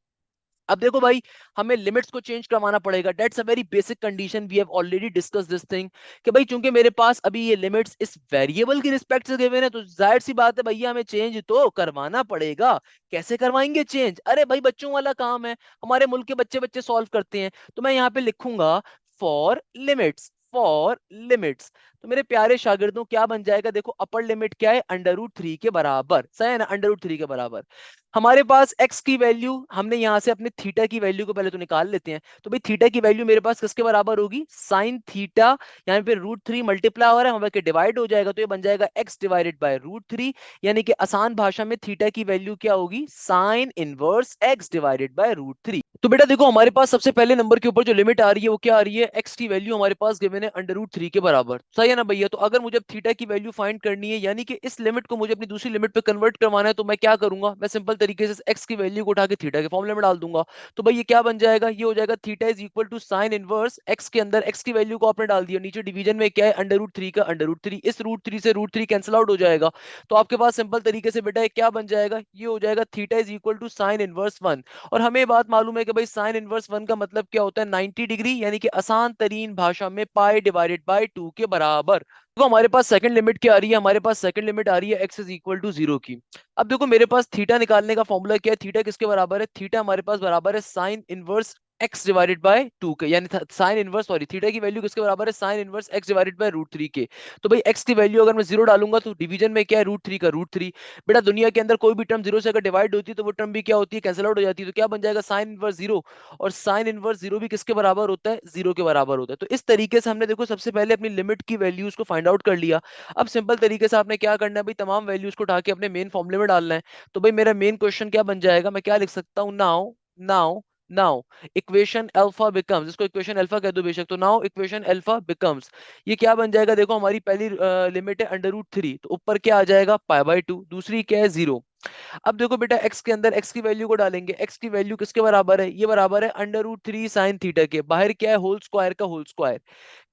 अब देखो भाई हमें लिमिट्स को चेंज करवाना पड़ेगा, that's a very basic condition, we have already discuss this thing कि भाई चूंकि मेरे पास अभी ये लिमिट्स इस वेरिएबल की रिस्पेक्ट से गिवन है तो जाहिर सी बात है भैया हमें चेंज तो करवाना पड़ेगा। कैसे करवाएंगे चेंज, अरे भाई बच्चों वाला काम है, हमारे मुल्क के बच्चे बच्चे सॉल्व करते हैं। तो मैं यहाँ पे लिखूंगा फॉर लिमिट्स, फॉर लिमिट्स। तो मेरे प्यारे शागिर्दों क्या बन जाएगा, देखो अपर लिमिट क्या है अंडर रूट 3 के बराबर, सही है ना, अंडर रूट 3 के बराबर। हमारे पास x की वैल्यू हमने यहां से अपने थीटा की वैल्यू को पहले तो निकाल लेते हैं। तो भाई थीटा की वैल्यू मेरे पास किसके बराबर होगी, साइन थीटा, यहाँ पे रूट 3 मल्टीप्लाई हो रहा है वहां पे डिवाइड हो जाएगा तो ये बन जाएगा x डिवाइडेड बाय रूट 3। यानी कि आसान भाषा में थीटा की वैल्यू क्या होगी, sine inverse x divided by root 3। तो बेटा देखो हमारे पास सबसे पहले नंबर के ऊपर जो लिमिट आ रही है वो क्या आ रही है, x की वैल्यू हमारे पास गिवन है अंडर रूट 3 के बराबर, सही है ना भैया। तो अगर मुझे थीटा की वैल्यू फाइंड करनी है यानी कि इस लिमिट को मुझे अपनी दूसरी लिमिट पे कन्वर्ट करवाना है तो मैं क्या करूंगा, मैं सिंपल तरीके से x की वैल्यू को उठा के थीटा के फॉर्मूले में डाल दूंगा। तो भाई ये क्या बन जाएगा, ये हो जाएगा theta is equal to sine inverse x के अंदर x की वैल्यू को आपने डाल दिया, नीचे डिवीजन में क्या है अंडर रूट 3 का अंडर रूट 3, इस रूट 3 से रूट 3 कैंसिल आउट हो जाएगा। तो आपके पास सिंपल तरीके से बेटा क्या बन जाएगा, ये हो जाएगा theta is equal to sine inverse 1। और हमें बात मालूम है कि भाई साइन इनवर्स 1 का मतलब क्या होता है 90 डिग्री, यानी कि आसान तरीन भाषा में पाई डिवाइडेड बाय 2 के बराबर। तो हमारे पास सेकंड लिमिट क्या आ रही है, हमारे पास सेकंड लिमिट आ रही है x इज इक्वल टू 0 की। अब देखो मेरे पास थीटा निकालने का फॉर्मूला क्या है, थीटा किसके बराबर है, थीटा हमारे पास बराबर है sine inverse x divided by 2 के, यानी साइन इनवर्स सॉरी थीटा की वैल्यू किसके बराबर है, sine inverse x divided by root 3 के। तो भाई x की वैल्यू अगर मैं 0 डालूंगा तो डिवीजन में क्या है रूट 3 का रूट 3। बेटा दुनिया के अंदर कोई भी टर्म 0 से अगर डिवाइड होती है तो वो टर्म भी क्या होती है, कैंसिल आउट हो जाती है। तो क्या बन जाएगा साइन इनवर्स 0, और साइन इनवर्स 0 भी किसके बराबर होता है, 0 के बराबर होता है। तो इस तरीके से हमने देखो सबसे पहले अपनी लिमिट की वैल्यूज को फाइंड आउट कर लिया। अब सिंपल तरीके से आपने क्या करना है भाई, तमाम वैल्यूज को उठा के अपने मेन फॉर्मूले में डालना है। तो भाई मेरा मेन क्वेश्चन क्या बन जाएगा, मैं क्या लिख सकता हूँ, now now now equation alpha becomes, इसको इक्वेशन अल्फा कह दो बेशक, तो नाउ इक्वेशन अल्फा बिकम्स, ये क्या बन जाएगा, देखो हमारी पहली लिमिट है अंडर रूट 3, तो ऊपर क्या आ जाएगा पाई बाई 2, दूसरी क्या है 0। अब देखो बेटा x के अंदर x की वैल्यू को डालेंगे, x की वैल्यू किसके बराबर है, ये बराबर है अंडर रूट 3 साइन थीटा के, बाहर क्या है होल स्क्वायर का होल स्क्वायर।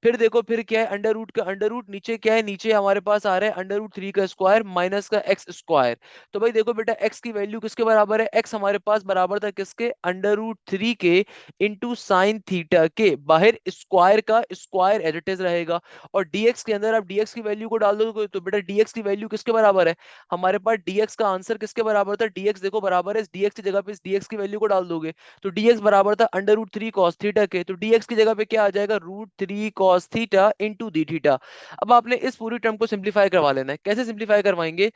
फिर देखो फिर क्या है, अंडर रूट का अंडर रूट, नीचे क्या है, नीचे हमारे पास आ रहा है अंडर रूट थ्री का स्क्वायर माइनस का एक्स स्क्वायर। तो भाई देखो बेटा एक्स की वैल्यू किसके बराबर है, एक्स हमारे पास बराबर था किसके, अंडर रूट थ्री के इंटू साइन थीटा के, बाहर स्क्वायर का स्क्वायर एज इट इज रहेगा। और dx के अंदर आप dx की वैल्यू को डाल दो तो बेटा dx की वैल्यू किसके बराबर है, हमारे पास dx का आंसर किसके बराबर था, dx देखो बराबर है, इस dx की जगह पे इस dx की वैल्यू को डाल दोगे तो dx बराबर था under root three cos theta के, तो dx की जगह पे क्या आ जाएगा, root three cos theta into d theta. अब आपने इस पूरी टर्म को सिंप्लीफाई करवा लेना है, कैसे सिंप्लीफाई करवाएंगे,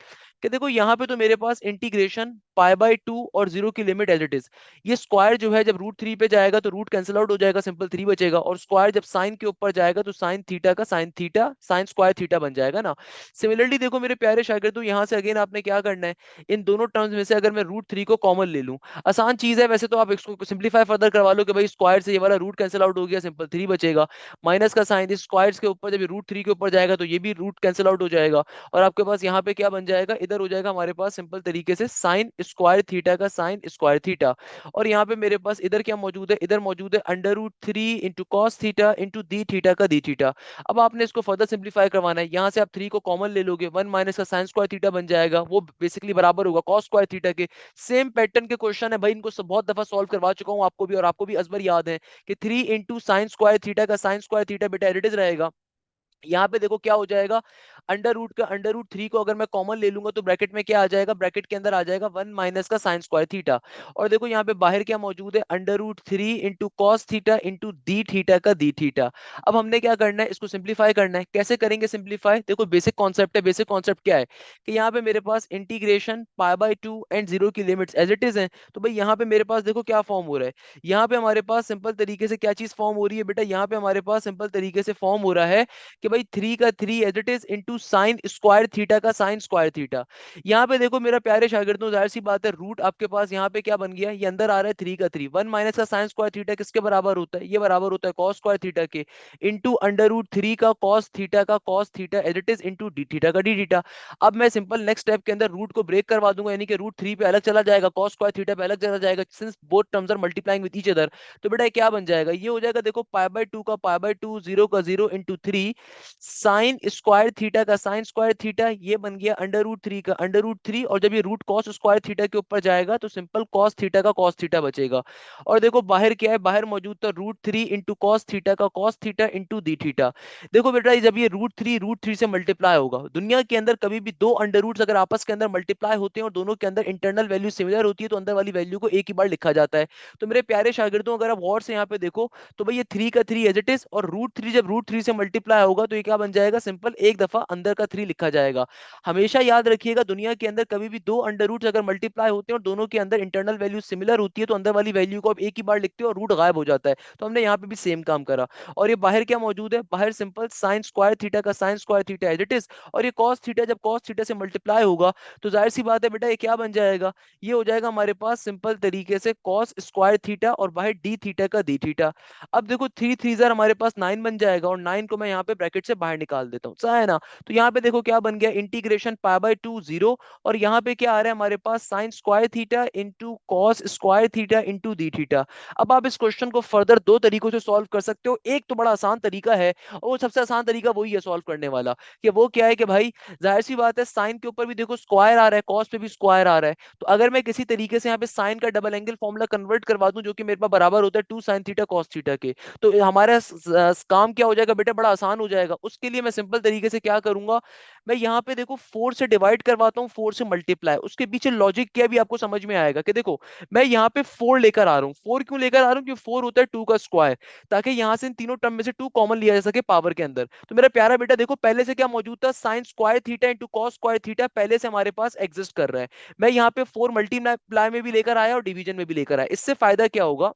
कि देखो यहाँ पे तो मेरे पास इंटीग्रेशन पाई बाय टू और जीरो की लिमिट एज इट इज, ये स्क्वायर जो है जब रूट थ्री पे जाएगा तो रूट कैंसिल आउट हो जाएगा, सिंपल थ्री बचेगा, और स्क्वायर जब साइन के ऊपर जाएगा तो साइन थीटा का sine theta sine square theta बन जाएगा ना। सिमिलरली देखो मेरे प्यारे शागिर्दों, यहाँ से अगेन आपने क्या करना है, इन दोनों टर्म्स में से अगर मैं रूट थ्री को कॉमन ले लूं, आसान चीज है वैसे तो, आप इसको सिंप्लीफाई फर्दर करवा लो कि भाई स्क्वायर से ये वाला रूट कैंसिल आउट हो गया, सिंपल थ्री बचेगा, माइनस का साइन इस स्क्वायर्स के ऊपर जब रूट थ्री के ऊपर जाएगा तो ये भी रूट कैंसिल आउट हो जाएगा, और आपके पास यहाँ पे क्या बन जाएगा, इधर हो जाएगा हमारे पास सिंपल तरीके से साइन स्क्वायर थीटा का साइन स्क्वायर थीटा। और यहाँ पे मेरे पास इधर क्या मौजूद है, इधर मौजूद है under root three into cos theta into d theta का दी थीटा। अब आपने इसको फर्दर सिंप्लीफाई करवाना है, यहाँ से आप थ्री को कॉमन ले लोगे, वन माइनस का साइन स्क्वायर थीटा बन जाएगा, वो बेसिकली बराबर होगा कॉस स्क्वायर थीटा के। सेम पैटर्न के क्वेश्चन है भाई, इनको सब बहुत दफा सॉल्व करवा चुका हूँ आपको भी, और आपको भी अजबर याद है कि three into sine square theta का साइन स्क्वायर थीटा बेटा एडिट रहेगा। यहाँ पे देखो क्या हो जाएगा, अंडर रूट का अंडर रूट थ्री को अगर मैं कॉमन ले लूंगा तो ब्रैकेट में क्या आ जाएगा, ब्रैकेट के अंदर आ जाएगा वन माइनस का साइन स्क्वायर थीटा। और देखो यहाँ पे बाहर क्या मौजूद है, under root three into cos theta into d theta का दी थीटा। अब हमने क्या करना है, इसको सिंप्लीफाई करना है, कैसे करेंगे सिंप्लीफाई, देखो बेसिक कॉन्सेप्ट है, बेसिक कॉन्सेप्ट क्या है कि यहाँ पे मेरे पास integration pi by two and zero की लिमिट्स एज इट इज है, तो भाई यहाँ पे मेरे पास देखो क्या फॉर्म हो रहा है, यहाँ पे हमारे पास सिंपल तरीके से क्या चीज फॉर्म हो रही है बेटा, यहाँ पे हमारे पास सिंपल तरीके से फॉर्म हो रहा है कि भाई थ्री का three as it is into sine square theta का साइन स्क्वायर थीटा। यहाँ पे देखो मेरा प्यारे शागिर्दों, जाहिर सी बात है रूट आपके पास यहाँ पे क्या बन गया, ये अंदर आ रहा है थ्री का थ्री, वन माइनस का साइन स्क्वायर थीटा किसके बराबर होता है, ये बराबर होता है कॉस स्क्वायर थीटा के, इंटू अंडर रूट थ्री का cos theta as it is into d theta का डी थीटा। अब मैं सिंपल नेक्स्ट स्टेप के अंदर रूट को ब्रेक करवा दूंगा, यानी कि रूट थ्री पे अलग चला जाएगा, कॉस स्क्वायर थीटा पे अलग चला जाएगा, since both terms are multiplying with each other. तो बेटा ये क्या बन जाएगा, ये हो जाएगा देखो पाई बाय टू का पाई बाय टू, जीरो का zero into three sign square theta का साइन स्क्वायर थीटा, ये बन गया अंडर रूट थ्री का अंडर रूट थ्री, और जब ये रूट कॉस स्क्वायर थीटा के ऊपर जाएगा तो सिंपल कॉस थीटा का कॉस थीटा बचेगा। और देखो बाहर क्या है, बाहर मौजूद था root three into cos theta का cos theta into d theta. देखो बेटा जब ये रूट थ्री से मल्टीप्लाई होगा, दुनिया के अंदर कभी भी दो अंडर रूट्स अगर आपस के अंदर मल्टीप्लाई होते हैं और दोनों के अंदर इंटरनल वैल्यू सिमिलर होती है तो अंदर वाली वैल्यू को एक ही बार लिखा जाता है। तो मेरे प्यारे शागिर्दों अगर आप गौर से यहाँ पे देखो तो भाई ये थ्री का थ्री एज इट इज, और रूट थ्री जब रूट थ्री से मल्टीप्लाई होगा तो ये क्या बन जाएगा, सिंपल एक दफा अंदर का थ्री लिखा जाएगा। हमेशा याद रखिएगा दुनिया के अंदर कभी भी दो अंडर रूट अगर मल्टीप्लाई होते हैं और दोनों के अंदर इंटरनल वैल्यू सिमिलर होती है तो अंदर वाली वैल्यू को आप एक ही बार लिखते हो और रूट गायब हो जाता है। तो हमने यहाँ पे भी सेम काम करा। और ये बाहर क्या मौजूद है, बाहर सिंपल साइन स्क्वायर थीटा का sine square theta as it is, और ये कॉस थीटा जब कॉस थीटा से मल्टीप्लाई होगा तो जाहिर सी बात है बेटा ये क्या बन जाएगा, ये हो जाएगा हमारे पास सिंपल तरीके से कॉस स्क्वायर थीटा और बाहर डी थीटा का डी थीटा। अब देखो थ्री थ्री जार हमारे पास नाइन बन जाएगा, और नाइन को मैं यहाँ पे ब्रैकेट से बाहर निकाल देता हूँ, सही है ना। तो यहाँ पे देखो क्या बन गया, integration pi by two zero, और यहाँ पे क्या आ रहा है हमारे पास sine square theta into cos square theta into d theta. अब आप इस क्वेश्चन को फर्दर दो तरीकों से सॉल्व कर सकते हो, एक तो बड़ा आसान तरीका है और वो सबसे आसान तरीका वही है सॉल्व करने वाला, कि वो क्या है कि भाई जाहिर सी बात है साइन के ऊपर भी देखो स्क्वायर आ रहा है, कॉस पे भी स्क्वायर आ रहा है, तो अगर मैं किसी तरीके से यहाँ पे साइन का डबल एंगल फॉर्मूला कन्वर्ट करवा दूं जो कि मेरे पास बराबर होता है two sine theta cos theta के, तो हमारा काम क्या हो जाएगा बेटा, बड़ा आसान हो जाएगा। उसके लिए मैं सिंपल तरीके से क्या करूंगा, मैं यहाँ पे देखो फोर से डिवाइड करवाता हूँ, फोर से मल्टीप्लाई, उसके पीछे लॉजिक क्या भी आपको समझ में आएगा कि देखो मैं यहाँ पे फोर लेकर आ रहा हूँ, फोर क्यों लेकर आ रहा हूँ, क्योंकि फोर होता है टू का स्क्वायर, ताकि यहाँ से इन तीनों टर्म में से टू कॉमन लिया जा सके पावर के अंदर। तो मेरा प्यारा बेटा देखो पहले से क्या मौजूद था, sign square theta into cos square theta पहले से हमारे पास एग्जिस्ट कर रहा है, मैं यहाँ पे फोर मल्टीप्लाई में भी लेकर आया और डिवीजन में भी लेकर आया। इससे फायदा क्या होगा,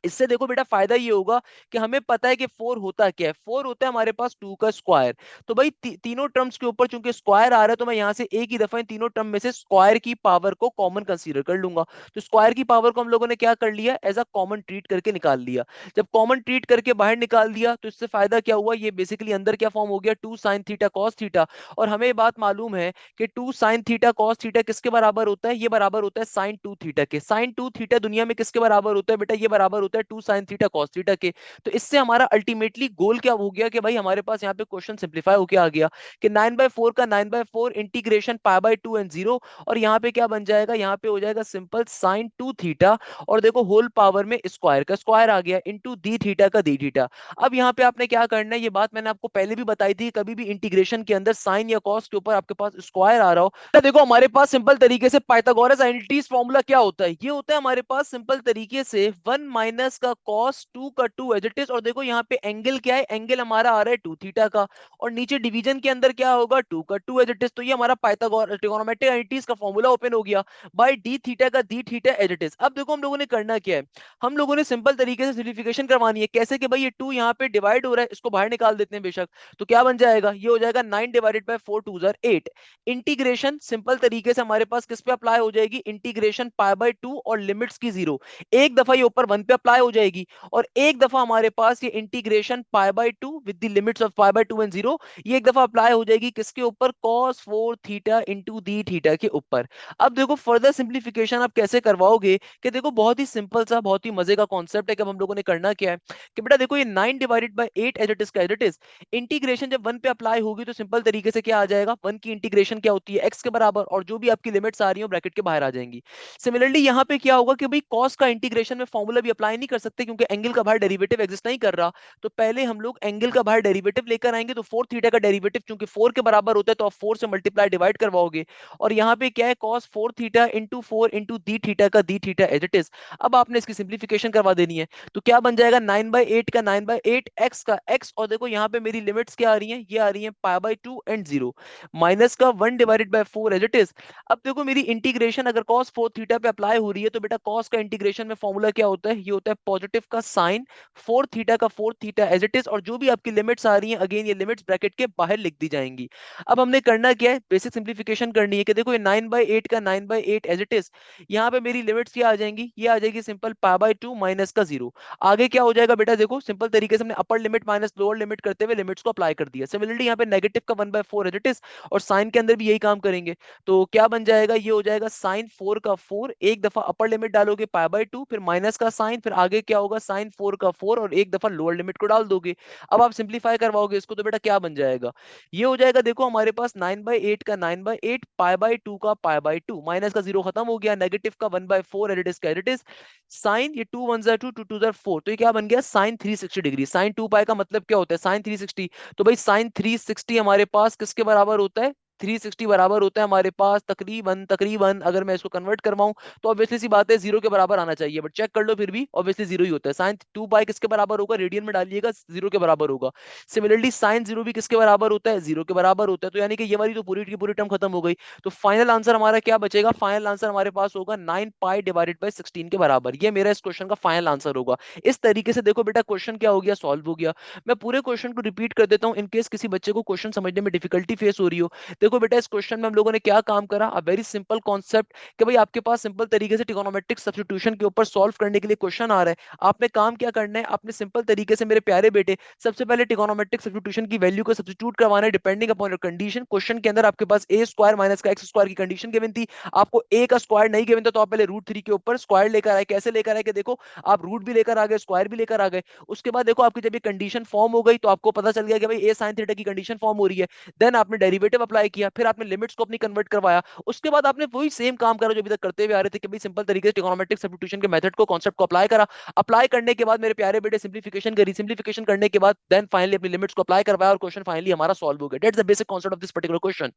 इससे देखो बेटा फायदा ये होगा कि हमें पता है कि फोर होता क्या है, फोर होता है हमारे पास टू का स्क्वायर। तो भाई तीनों टर्म्स के ऊपर चूंकि स्क्वायर आ रहा है तो मैं यहां से एक ही दफा इन तीनों टर्म में से स्क्वायर की पावर को कॉमन कंसीडर कर लूंगा। तो स्क्वायर की पावर को हम लोगों ने क्या कर लिया, एज अ कॉमन ट्रीट करके निकाल लिया। जब कॉमन ट्रीट करके बाहर निकाल दिया तो इससे फायदा क्या हुआ, ये बेसिकली अंदर क्या फॉर्म हो गया, two sine theta cos theta. और हमें ये बात मालूम है कि two sine theta cos theta किसके बराबर होता है, ये बराबर होता है साइन टू थीटा के। साइन टू थीटा दुनिया में किसके बराबर होता है बेटा, ये बराबर होता है 2 sin थीटा cos थीटा के। तो इससे हमारा अल्टीमेटली गोल क्या हो गया कि भाई हमारे पास यहाँ पे क्वेश्चन सिंप्लीफाई होके आ गया कि 9/4 का 9/4 इंटीग्रेशन पाई बाय 2 एंड 0, और यहाँ पे क्या बन जाएगा, यहाँ पे हो जाएगा सिंपल साइन 2 थीटा, और देखो होल पावर में स्क्वायर का स्क्वायर आ गया इंटू दी थीटा का दी थीटा। अब यहाँ पे आपने क्या करना है, ये बात मैंने आपको पहले भी बताई थी, कभी भी इंटीग्रेशन के अंदर साइन या कॉस के ऊपर आपके पास स्क्वायर आ रहा हो तो देखो हमारे पास सिंपल तरीके से पाइथागोरस आइडेंटिटीज फॉर्मूला क्या होता है, ये होता है हमारे पास सिंपल तरीके से 1 माइनस का कॉस 2 का 2 एज इट इज, और देखो यहाँ पे एंगल क्या है, एंगल हमारा आ रहा है 2 थीटा का, और नीचे डिवीजन के अंदर क्या होगा 2 का 2 एज इट इज। तो ये हमारा पाइथागोरस ट्रिगोनोमेट्रिक आइडेंटिटीज का फॉर्मूला ओपन हो गया बाय डी थीटा का d theta as it is. अब देखो हम लोगों ने करना क्या है, हम लोगों ने सिंपल तरीके से सिंपलीफिकेशन करवानी है। कैसे कि भाई ये 2 यहाँ पे डिवाइड हो रहा है, इसको बाहर निकाल देते हैं बेशक, तो क्या बन जाएगा, ये हो जाएगा 9 divided by 4 2 jar 8। Integration simple तरीके से हमारे पास किस पे अप्लाई हो जाएगी, इंटीग्रेशन पाई बाय 2 और लिमिट्स की 0, एक दफा ये ऊपर 1 पे अप्लाई हो जाएगी, और एक दफा हमारे पास ये integration pi bye 2 with the limits of pi by 2 and 0, ये एक दफा अप्लाई हो जाएगी किसके ऊपर, cos 4 theta into d theta के ऊपर। अब देखो फर्दर सिंप्लीफिकेशन आप कैसे करवाओगे, कि देखो बहुत ही सिंपल सा बहुत ही मजे का कॉन्सेप्ट है कि अब हम लोगों ने करना क्या है, कि बेटा देखो ये 9 divided by 8 as it is का एज इट इज, इंटीग्रेशन जब 1 पे अप्लाई होगी तो सिंपल तरीके से क्या आ जाएगा, 1 की इंटीग्रेशन क्या होती है x के बराबर, और जो भी आपकी लिमिट्स आ रही हो ब्रैकेट के बाहर आ जाएंगी। सिमिलरली यहाँ पे क्या होगा कि भाई cos का इंटीग्रेशन में फॉर्मूला भी अप्लाई नहीं कर सकते क्योंकि एंगल का बाहर डेरिवेटिव एग्जिस्ट नहीं कर रहा, तो पहले हम लोग एंगल का बाहर डेरिवेटिव लेकर आएंगे। तो 4 थीटा का डेरिवेटिव चूंकि 4 के बराबर होता है तो आप 4 से मल्टीप्लाई डिवाइड करवाओगे, और यहाँ पे क्या है cos 4 theta into 4 into d theta का d theta as it is. अब आपने इसकी सिंप्लीफिकेशन करवा देनी है, तो क्या बन जाएगा 9/8 का 9/8 x का x, और देखो यहाँ पे मेरी लिमिट्स क्या आ रही हैं, ये आ रही हैं पाई बाय 2 एंड 0, माइनस का 1 divided by 4 as it is. अब देखो मेरी इंटीग्रेशन अगर cos 4 थीटा पे अप्लाई हो रही है तो बेटा cos का इंटीग्रेशन में फॉर्मूला क्या होता है, ये होता है पॉजिटिव का साइन 4 थीटा का 4 थीटा एज इट इज, और जो भी आपकी लिमिट्स आ रही हैं अगेन ये लिमिट्स ब्रैकेट के बाहर लिख दी जाएंगी। अब हमने करना क्या है, बेसिक सिंप्लीफिकेशन करनी है, कि देखो ये 9/8 का 9/8 एज इट इज, यहाँ पे मेरी लिमिट्स क्या आ जाएंगी, ये आ जाएगी सिंपल पाई बाय 2 माइनस का 0। आगे क्या हो जाएगा बेटा, देखो सिंपल तरीके से हमने upper limit minus lower limit करते हुए लिमिट्स को अप्लाई कर दिया। सिमिलरली यहाँ पे नेगेटिव का 1/4 एज इट इज, और साइन के अंदर भी यही काम करेंगे। तो क्या बन जाएगा, ये हो जाएगा साइन 4 का 4, एक दफा अपर लिमिट डालोगे पाई बाय 2, फिर माइनस का साइन, फिर आगे क्या होगा साइन 4 का 4, और एक दफा लोअर लिमिट को डाल दोगे। अब आप सिंप्लीफाई करवाओगे इसको तो बेटा क्या बन जाएगा, ये हो जाएगा देखो हमारे पास 9/8 का 9/8 पाई बाय 2 का पाई बाय 2, माइनस का 0 खत्म हो गया, नेगेटिव का 1/4 एज इट इज का एज इट इज, साइन ये 2 1 2 2 2 4, तो ये क्या बन गया साइन 360 डिग्री। साइन 2 पाई का मतलब क्या होता है, साइन 360, तो भाई साइन 360 हमारे पास किसके बराबर होता है, 360 बराबर होता है हमारे पास तकरीबन तकरीबन, अगर मैं इसको कन्वर्ट करवाऊं तो ऑब्वियसली सी बात है जीरो के बराबर आना चाहिए, बट चेक कर लो फिर भी ऑब्वियसली जीरो ही होता है। साइन 2 पाई किसके बराबर होगा, रेडियन में डालिएगा, जीरो के बराबर होगा। सिमिलरली साइन 0 भी किसके बराबर होता है, जीरो के बराबर होता है। तो यानी कि ये वाली तो पूरी की पूरी टर्म खत्म हो गई। तो फाइनल आंसर हमारा क्या बचेगा, फाइनल आंसर हमारे पास होगा 9 पाई डिवाइडेड बाय 16 के बराबर। ये मेरा इस क्वेश्चन का फाइनल आंसर होगा। इस तरीके से देखो बेटा क्वेश्चन क्या हो गया, सॉल्व हो गया। मैं पूरे क्वेश्चन को रिपीट कर देता हूं इन केस किसी बच्चे को क्वेश्चन समझने में डिफिकल्टी फेस हो रही हो। देखो बेटा इस क्वेश्चन में हम लोगों ने क्या काम करा, अ वेरी सिंपल कॉन्सेप्ट, कि भाई आपके पास सिंपल तरीके से ट्रिगोनोमेट्रिक सब्स्टिट्यूशन के ऊपर सॉल्व करने के लिए क्वेश्चन आ रहा है। आपने काम क्या करना है, आपने सिंपल तरीके से मेरे प्यारे बेटे सबसे पहले ट्रिगोनोमेट्रिक सब्स्टिट्यूशन की वैल्यू को सब्स्टिट्यूट करवाना है depending upon your condition. Question के अंदर आपके पास ए स्क्वायर माइनस का एक्स स्क्वायर की कंडीशन गिवन थी, आपको ए का स्क्वायर नहीं गिवन था, तो आप पहले √3 के ऊपर स्क्वायर लेकर आए। कैसे लेकर आए कि देखो आप रूट भी लेकर आ गए, स्क्वायर भी लेकर आ गए। उसके बाद देखो आपकी जब ये कंडीशन फॉर्म हो गई तो आपको पता चल गया कि भाई ए साइन थीटा की कंडीशन फॉर्म हो रही है। देन आपने डेरिवेटिव अप्लाई किया, फिर आपने लिमिट्स को अपनी कन्वर्ट करवाया। उसके बाद आपने वही सेम काम करा जो अभी तक करते हुए आ रहे थे, कि भाई सिंपल तरीके से ट्रिगोनोमेट्रिक सब्स्टिट्यूशन के मेथड को कॉन्सेप्ट को अप्लाई करा। अप्लाई करने के बाद मेरे प्यारे बेटे सिंप्लीफिकेशन करी, सिंप्लीफिकेशन करने के बाद देन फाइनली अपनी लिमिट्स को अप्लाई करवाया और क्वेश्चन फाइनली हमारा सॉल्व हो गया। That's the basic concept of this particular question.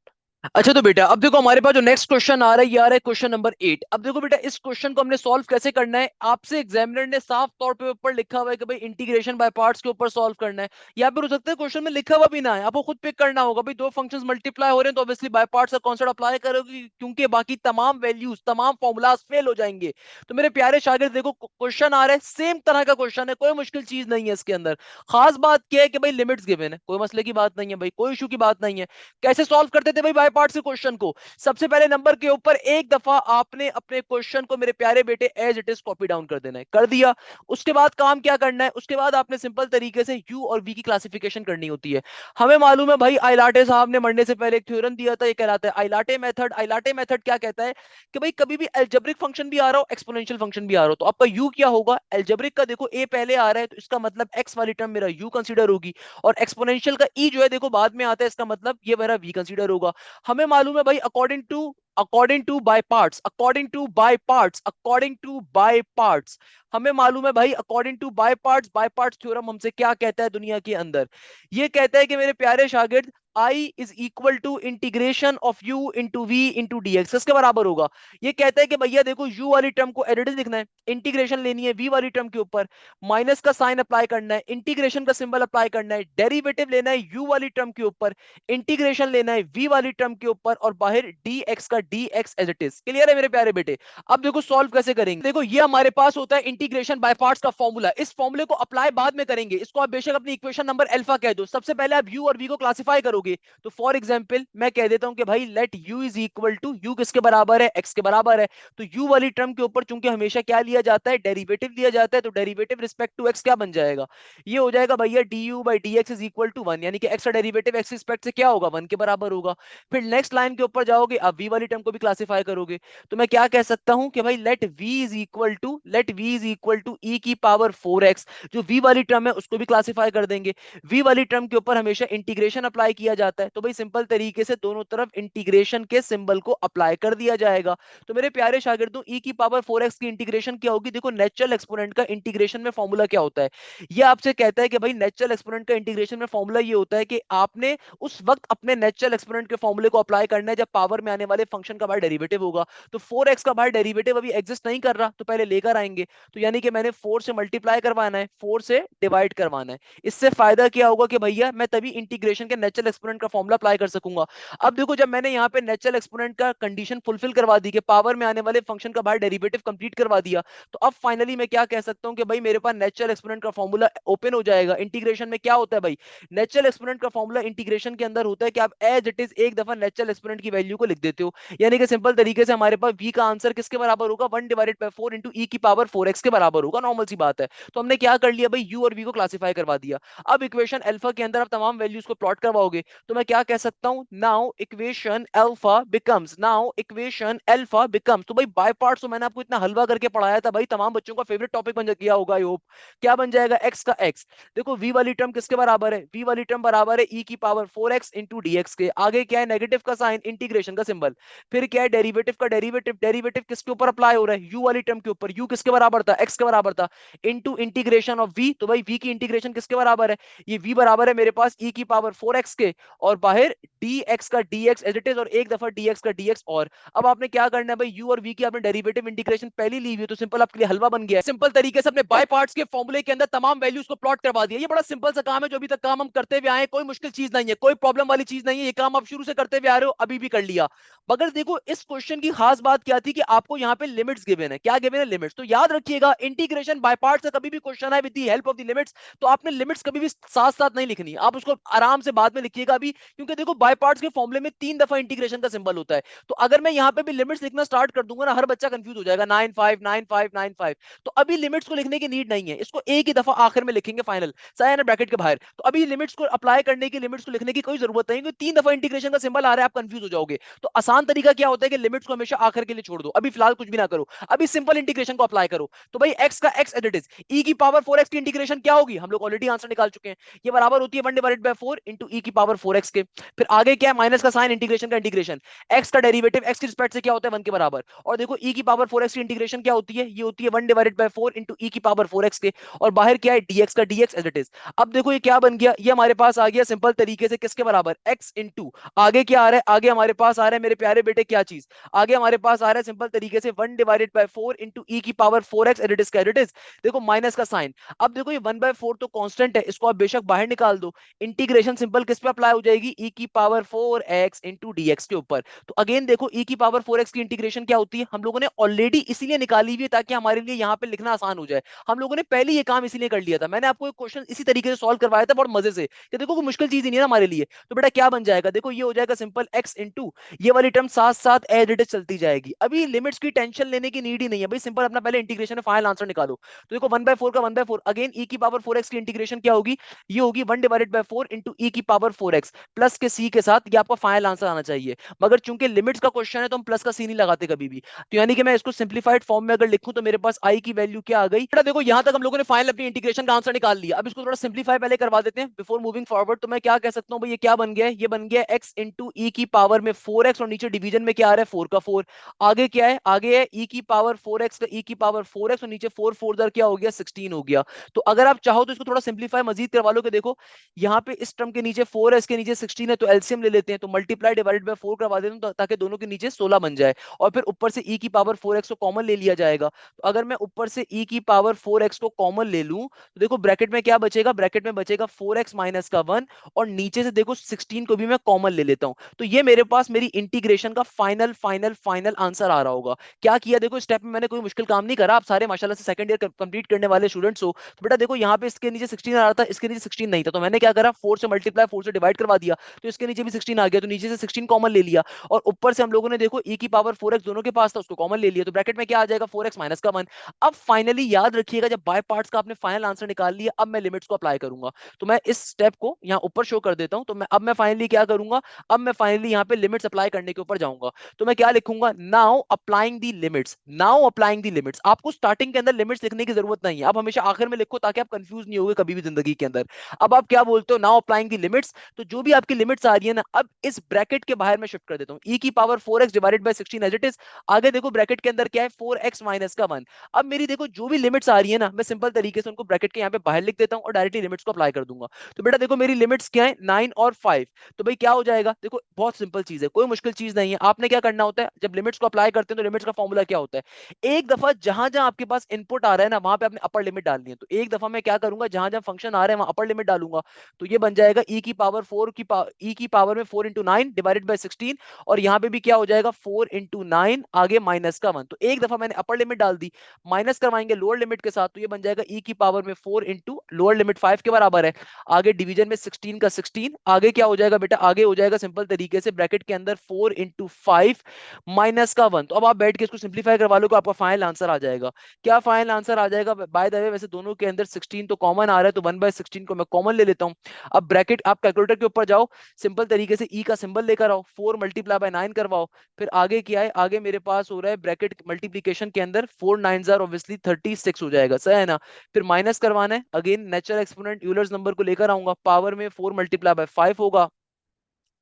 अच्छा तो बेटा अब देखो हमारे पास जो नेक्स्ट क्वेश्चन आ रहा है, ये आ रहा है क्वेश्चन नंबर 8। अब देखो बेटा इस क्वेश्चन को हमने सॉल्व कैसे करना है, आपसे एग्जामिनर ने साफ तौर पे ऊपर लिखा हुआ है कि भाई इंटीग्रेशन बाय पार्ट्स के ऊपर सॉल्व करना है। या फिर हो सकता है क्वेश्चन में लिखा हुआ भी ना है, आपको खुद पिक करना होगा। भाई दो फंक्शंस मल्टीप्लाई हो रहे हैं तो ऑब्वियसली बाय पार्ट्स का कॉन्सेप्ट अप्लाई करोगे, क्योंकि बाकी तमाम वैल्यूज तमाम फॉर्मूलाज फेल हो जाएंगे। तो मेरे प्यारे शागिर्द देखो क्वेश्चन आ रहा है सेम तरह का क्वेश्चन है, कोई मुश्किल चीज नहीं है इसके अंदर। खास बात क्या है कि भाई लिमिट्स गिवन है, कोई मसले की बात नहीं है भाई, कोई इशू की बात नहीं है। कैसे सॉल्व करते थे भाई बाय पार्ट्स के क्वेश्चन को, सबसे पहले नंबर के ऊपर एक दफा आपने अपने क्वेश्चन को मेरे प्यारे बेटे as it is copy down कर देना है, कर दिया। उसके बाद काम क्या करना है, उसके बाद आपने सिंपल तरीके से यू और वी की क्लासिफिकेशन करनी होती है। हमें मालूम है भाई, आइलाटे साहब ने मरने से पहले एक थ्योरम दिया था, ये कहलाता है आइलाटे मेथड। आइलाटे मेथड क्या कहता है कि भाई कभी भी एल्जेब्रिक फंक्शन भी आ रहा हो, एक्सपोनेंशियल फंक्शन भी आ रहा हो, तो आपका यू क्या होगा, एल्जेब्रिक का देखो ए पहले आ रहा है तो इसका मतलब एक्स वाली टर्म मेरा यू कंसीडर होगी, और एक्सपोनेंशियल का ई जो है देखो बाद में आता है, इसका मतलब ये मेरा वी कंसीडर होगा। हमें मालूम है भाई अकॉर्डिंग टू बाय पार्ट्स, हमें मालूम है भाई according to by parts theorem हमसे क्या कहता है दुनिया के अंदर, ये कहता है कि मेरे प्यारे शागिर्द I is equal to integration of u into v into d x, किसके बराबर होगा। ये कहता है कि भैया देखो u वाली टर्म को एडिटिव लिखना है, इंटीग्रेशन लेनी है v वाली टर्म के ऊपर, माइनस का साइन अप्लाई करना है, इंटीग्रेशन का सिंबल अप्लाई करना है, डेरिवेटिव लेना है u वाली टर्म के ऊपर, इंटीग्रेशन लेना है v वाली टर्म के ऊपर, और बाहर dx का dx as it is. Clear है मेरे प्यारे बेटे। अब देखो सॉल्व कैसे करेंगे, देखो ये हमारे पास होता है इंटीग्रेशन बाय पार्ट्स का फॉर्मूला, इस फॉर्मूले को अप्लाई बाद में करेंगे, इसको आप बेशक अपनी इक्वेशन नंबर अल्फा कह दो, सबसे पहले आप u और v को क्लासिफाई करोगे। तो फॉर एग्जांपल मैं कह देता हूं कि भाई let u is equal to, u किसके बराबर है, x के बराबर है, तो u वाली टर्म के ऊपर चूंकि हमेशा क्या लिया जाता है, डेरिवेटिव लिया जाता है, तो डेरिवेटिव रिस्पेक्ट टू x क्या बन जाएगा, ये हो जाएगा भैया du by d x is equal to 1, यानी कि x का डेरिवेटिव x रिस्पेक्ट से क्या होगा, 1 के बराबर होगा। फिर नेक्स्ट लाइन के ऊपर जाओगे, आप v वाली टर्म को भी क्लासिफाई करोगे, तो मैं क्या कह सकता हूं कि भाई let v is equal to e की पावर 4x, जो v वाली टर्म है उसको भी क्लासिफाई कर देंगे। v वाली टर्म के ऊपर हमेशा इंटीग्रेशन अप्लाई किया जाता है, तो भाई सिंपल तरीके से दोनों तरफ इंटीग्रेशन के सिंबल को अप्लाई कर दिया जाएगा। तो मेरे प्यारे शागिर्दों e की पावर 4x की इंटीग्रेशन क्या होगी, देखो नेचुरल एक्सपोनेंट का इंटीग्रेशन में फॉर्मूला क्या होता है, ये आपसे कहता है कि भाई नेचुरल एक्सपोनेंट का इंटीग्रेशन में फॉर्मूला ये होता है कि आपने उस वक्त अपने नेचुरल एक्सपोनेंट के फॉर्मूले को अप्लाई करना है जब पावर में आने वाले फंक्शन का बाहर डेरिवेटिव होगा। तो 4x का बाहर डेरिवेटिव अभी एग्जिस्ट नहीं कर रहा, तो पहले लेकर आएंगे, तो यानी कि मैंने 4 से मल्टीप्लाई करवाना है, 4 से डिवाइड करवाना है। इससे फायदा क्या होगा कि भैया मैं तभी इंटीग्रेशन के नेचुरल एक्सपोनेंट का फॉर्मूला अप्लाई कर सकूंगा। अब देखो जब मैंने यहाँ पे नेचुरल एक्सपोनेंट का कंडीशन फुलफिल करवा दी कि पावर में आने वाले फंक्शन का बाहर डेरिवेटिव कंप्लीट करवा दिया, तो अब फाइनली मैं क्या कह सकता हूं कि भाई मेरे पास नेचुरल एक्सपोनेंट का फॉर्मूला ओपन हो जाएगा। इंटीग्रेशन में क्या होता है भाई, नेचुरल एक्सपोनेंट का फॉर्मूला इंटीग्रेशन के अंदर होता है कि आप एज इट इज एक दफा नेचुरल एक्सपोनेंट की वैल्यू को लिख देते हो, यानी कि सिंपल तरीके से हमारे पास v का आंसर किसके बराबर होगा, 1 डिवाइडेड बाय 4 इंटू e की पावर 4x के बराबर होगा, नॉर्मल सी बात है। तो हमने क्या कर लिया भाई, u और v को क्लासिफाई करवा दिया। अब इक्वेशन अल्फा के अंदर आप तमाम वैल्यूज को प्लॉट करवाओगे, तो मैं क्या कह सकता हूं, नाउ इक्वेशन अल्फा बिकम्स, तो भाई बाय पार्ट्स तो मैंने आपको इतना हलवा करके पढ़ाया था भाई, तमाम बच्चों का फेवरेट टॉपिक बन गया होगा आई होप। क्या बन जाएगा, x का x, देखो v वाली टर्म किसके बराबर है, v वाली टर्म बराबर है e की पावर 4x इंटू dx के, आगे क्या है नेगेटिव का साइन, इंटीग्रेशन का सिंबल, फिर क्या है डेरिवेटिव का डेरिवेटिव, डेरिवेटिव किसके ऊपर अप्लाई हो रहा है, u वाली टर्म के ऊपर, u किसके बराबर था, x के बराबर था, इंटू इंटीग्रेशन ऑफ v, तो भाई v की इंटीग्रेशन किसके बराबर है, ये v बराबर है मेरे पास e की पावर 4x के, और बाहर dx का dx एज इट इज, और एक दफा dx का dx। और अब आपने क्या करना है भाई, u और v की आपने डेरिवेटिव इंटीग्रेशन पहले ली हुई है, तो सिंपल आपके लिए हलवा बन गया है। सिंपल तरीके से अपने बाय पार्ट्स के फॉर्मूले के अंदर तमाम वैल्यूज को प्लॉट करवा दिया। ये बड़ा सिंपल सा काम है, जो अभी तक काम हम करते हुए आए, कोई मुश्किल चीज नहीं है, कोई प्रॉब्लम वाली चीज नहीं है, ये काम आप शुरू से करते हुए आ रहे हो, अभी भी कर लिया। मगर देखो इस क्वेश्चन की खास बात क्या थी कि आपको यहाँ पे लिमिट्स गिवन है, क्या गिवन है, लिमिट्स। तो याद रखिएगा इंटीग्रेशन बाय पार्ट्स का कभी भी क्वेश्चन है with the help of the limits, तो आपने लिमिट्स कभी भी साथ साथ नहीं लिखनी, आप उसको आराम से बाद में लिखिएगा अभी, क्योंकि देखो बाय पार्ट्स के फॉर्मूले में 3 दफा इंटीग्रेशन का सिंबल होता है, तो अगर मैं यहाँ पे भी लिमिट्स लिखना स्टार्ट कर दूंगा ना, हर बच्चा कंफ्यूज हो जाएगा, 9 5 9 5 9 5, तो अभी लिमिट्स को लिखने की नीड नहीं है, इसको एक ही दफा आखिर में लिखेंगे फाइनल साइन ब्रैकेट के बाहर, तो अभी लिमिट्स को अप्लाई करने की, लिमिट्स को लिखने की कोई जरूरत नहीं, क्योंकि 3 दफा इंटीग्रेशन का सिंबल आ रहा है, आप कंफ्यूज हो जाओगे। तो आसान तरीका क्या होता है कि लिमिट्स को हमेशा आखिर के लिए छोड़ दो, अभी फिलहाल कुछ भी ना करो, अभी सिंपल इंटीग्रेशन को अप्लाई करो। तो भाई x का x as it is, e की पावर 4x की इंटीग्रेशन क्या होगी, हम लोग ऑलरेडी आंसर निकाल चुके हैं, ये बराबर होती है 1 डिवाइडेड बाय 4 इंटू e की पावर 4x के। फिर आगे क्या है, माइनस का साइन, इंटीग्रेशन का इंटीग्रेशन, x का डेरिवेटिव x की रिस्पेक्ट से क्या होता है, 1 के बराबर, और देखो e की पावर 4x की इंटीग्रेशन क्या होती है, ये होती है 1 डिवाइडेड बाय 4 इंटू e की पावर 4x के, और बाहर क्या है dx का dx एज इट इज। अब देखो ये क्या बन गया, ये हमारे पास आ गया सिंपल तरीके से किसके बराबर, x इंटू, आगे क्या आ रहा है, आगे हमारे पास आ रहा है मेरे प्यारे बेटे क्या चीज, आगे हमारे पास आ रहा है सिंपल तरीके से 1 डिवाइडेड बाय 4 इंटू e की power 4x as it is, देखो माइनस का साइन। अब देखो ये 1/4 तो कांस्टेंट है, इसको आप बेशक बाहर निकाल दो, इंटीग्रेशन सिंपल किस पे अप्लाई हो जाएगी, e की power power 4x into dx के ऊपर। तो अगेन देखो e की पावर 4x की इंटीग्रेशन क्या होती है, हम लोगों ने ऑलरेडी इसीलिए निकाली हुई है ताकि हमारे लिए यहाँ पे लिखना आसान हो जाए। हम लोगों ने पहले ये काम इसीलिए कर लिया था। मैंने आपको एक क्वेश्चन इसी तरीके से सॉल्व करवाया था बहुत मजे से, कि देखो कोई मुश्किल चीज ही नहीं है ना हमारे लिए। तो बेटा क्या बन जाएगा, देखो ये हो जाएगा सिंपल x इंटू ये वाली टर्म साथ साथ एज इट इज चलती जाएगी। अभी लिमिट्स की टेंशन लेने की नीड ही नहीं है भाई, सिंपल अपना पहले इंटीग्रेशन में फाइनल आंसर निकालो। तो देखो 1/4 का 1/4 अगेन e की पावर 4x की इंटीग्रेशन क्या होगी, ये होगी 1/4 इंटू e की पावर 4x प्लस के c के साथ, ये आपका फाइनल आंसर आना चाहिए। मगर चूंकि लिमिट्स का क्वेश्चन है तो हम प्लस का सी नहीं लगाते कभी भी। तो यानी कि मैं इसको सिंप्लीफाइड फॉर्म में अगर लिखूं तो मेरे पास आई की वैल्यू क्या आ गई, बेटा देखो यहां तक हम लोगों ने फाइनल अपनी इंटीग्रेशन का आंसर निकाल लिया। अब इसको थोड़ा सिंप्लीफाई पहले करवा देते हैं बिफोर मूविंग फॉरवर्ड। तो मैं क्या कह सकता हूं भाई, ये क्या बन गया है, ये बन गया x इंटू ई की पावर में 4x और नीचे डिवीजन में क्या आ रहा है 4 का 4। आगे क्या है, आगे है e की पावर 4x का e की पावर 4x और नीचे 4 4 दर क्या हो गया 16 हो गया। तो अगर आप चाहो तो इसको थोड़ा सिंप्लीफाई मजीद करवा लो, कि देखो यहाँ पे इस टर्म के नीचे 4 है, इसके नीचे 16 है, तो एलसीएम ले लेते हैं, तो मल्टीप्लाई डिवाइडेड बाय 4 करवा देते हैं ताकि दोनों के नीचे 16 बन जाए। और फिर ऊपर से e की पावर 4x को कॉमन ले लिया जाएगा। तो अगर मैं ऊपर से e की पावर 4x को कॉमन ले लूं तो देखो ब्रैकेट में क्या बचेगा, ब्रैकेट में बचेगा 4x माइनस का 1 और नीचे से देखो 16 को भी मैं कॉमन ले लेता हूं। तो ये मेरे पास मेरी इंटीग्रेशन का फाइनल फाइनल फाइनल आंसर आ रहा होगा। क्या किया देखो, स्टेप में मैंने कोई मुश्किल काम नहीं करा, आप सारे माशाल्लाह से सेकंड ईयर कंप्लीट करने वाले स्टूडेंट्स हो। तो बेटा देखो यहाँ पे इसके नीचे 16 आ रहा था, इसके नीचे 16 नहीं था, तो मैंने क्या करा 4 से मल्टीप्लाई 4 से डिवाइड करवा दिया, तो इसके नीचे भी 16 आ गया, तो नीचे से 16 कॉमन ले लिया। और ऊपर से हम लोगों ने देखो e की पावर 4x दोनों के पास था, उसको कॉमन ले लिया, तो ब्रैकेट में क्या आ जाएगा 4x माइनस का 1। अब फाइनली याद रखिएगा, जब बाय पार्ट्स का आपने फाइनल आंसर निकाल लिया, अब मैं लिमिट्स को अप्लाई करूंगा। तो मैं इस स्टेप को यहाँ ऊपर शो कर देता हूं। तो मैं फाइनली क्या करूंगा, अब मैं फाइनली यहाँ पे लिमिट्स अप्लाई करने के ऊपर जाऊंगा। तो मैं क्या लिखूंगा, नाउ अप्लाइंग दी लिमिट्स, नाउ अप्लाइंग दी लिमिट्स। आपको स्टार्टिंग के अंदर लिमिट्स लिखने की जरूरत नहीं है, आप हमेशा आखिर में लिखो ताकि आप कंफ्यूज नहीं होगे कभी भी जिंदगी के अंदर। अब आप क्या बोलते हो, नाउ अप्लाइंग दी लिमिट्स, तो जो भी आपकी लिमिट्स आ रही है ना, अब इस ब्रैकेट के बाहर मैं शिफ्ट कर देता हूं, e की power 4x divided by 16 as it is. आगे देखो ब्रैकेट के अंदर क्या है 4x माइनस का 1। अब मेरी देखो जो भी लिमिट्स आ रही है ना, मैं सिंपल तरीके से उनको ब्रैकेट के यहाँ पे बाहर लिख देता हूं और डायरेक्टली लिमिट्स को अप्लाई कर दूंगा। तो बेटा देखो मेरी लिमिट्स क्या है 9 और 5। तो भाई क्या हो जाएगा, देखो बहुत सिंपल चीज है, कोई मुश्किल चीज नहीं है। आपने क्या करना होता है, जब लिमिट्स को अप्लाई करते हैं तो लिमिट्स का फॉर्मूला क्या होता है, एक दफा जहां जहां आपके पास इनपुट आ रहा है ना, वहां पे आपने अपर लिमिट डालनी है। तो एक दफा मैं क्या करूंगा, जहां जहां फंक्शन आ रहा है वहां अपर लिमिट डालूंगा। तो ये बन जाएगा e की पावर 4 की e की पावर में 4 इंटू 9 डिवाइडेड बाई 16। और यहाँ पे भी क्या हो जाएगा 4 इंटू 9 आगे माइनस का 1। तो एक दफा मैंने अपर लिमिट डाल दी, माइनस करवाएंगे लोअर लिमिट के साथ, तो ये बन जाएगा e की पावर में 4 इंटू लोअर लिमिट 5 के बराबर है। आगे डिवीजन में 16 का 16, आगे क्या हो जाएगा बेटा, आगे हो जाएगा सिंपल तरीके से ब्रैकेट के अंदर 4 इंटू 5 माइनस का 1। तो अब आप बैठ के इसको सिंप्लीफाई करवा लो, आपका फाइनल आंसर आ जाएगा। क्या फाइनल आंसर आ जाएगा, बाय द वे वैसे दोनों के अंदर 16 तो कॉमन आ रहा है, तो 1/16 को मैं कॉमन ले लेता हूं। अब ब्रैकेट आप कैलकुलेटर के ऊपर जाओ, सिंपल तरीके से ई का सिंबल लेकर आओ, 4 मल्टीप्लाई बाय 9 करवाओ। फिर आगे क्या है, आगे मेरे पास हो रहा है ब्रैकेट मल्टीप्लीकेशन के अंदर 4 9 जार ऑब्वियसली 36 हो जाएगा, सही है ना। फिर माइनस करवाना है, again natural exponent Euler's number को लेकर आऊंगा, पावर में 4 मल्टीप्लाई बाय 5 होगा।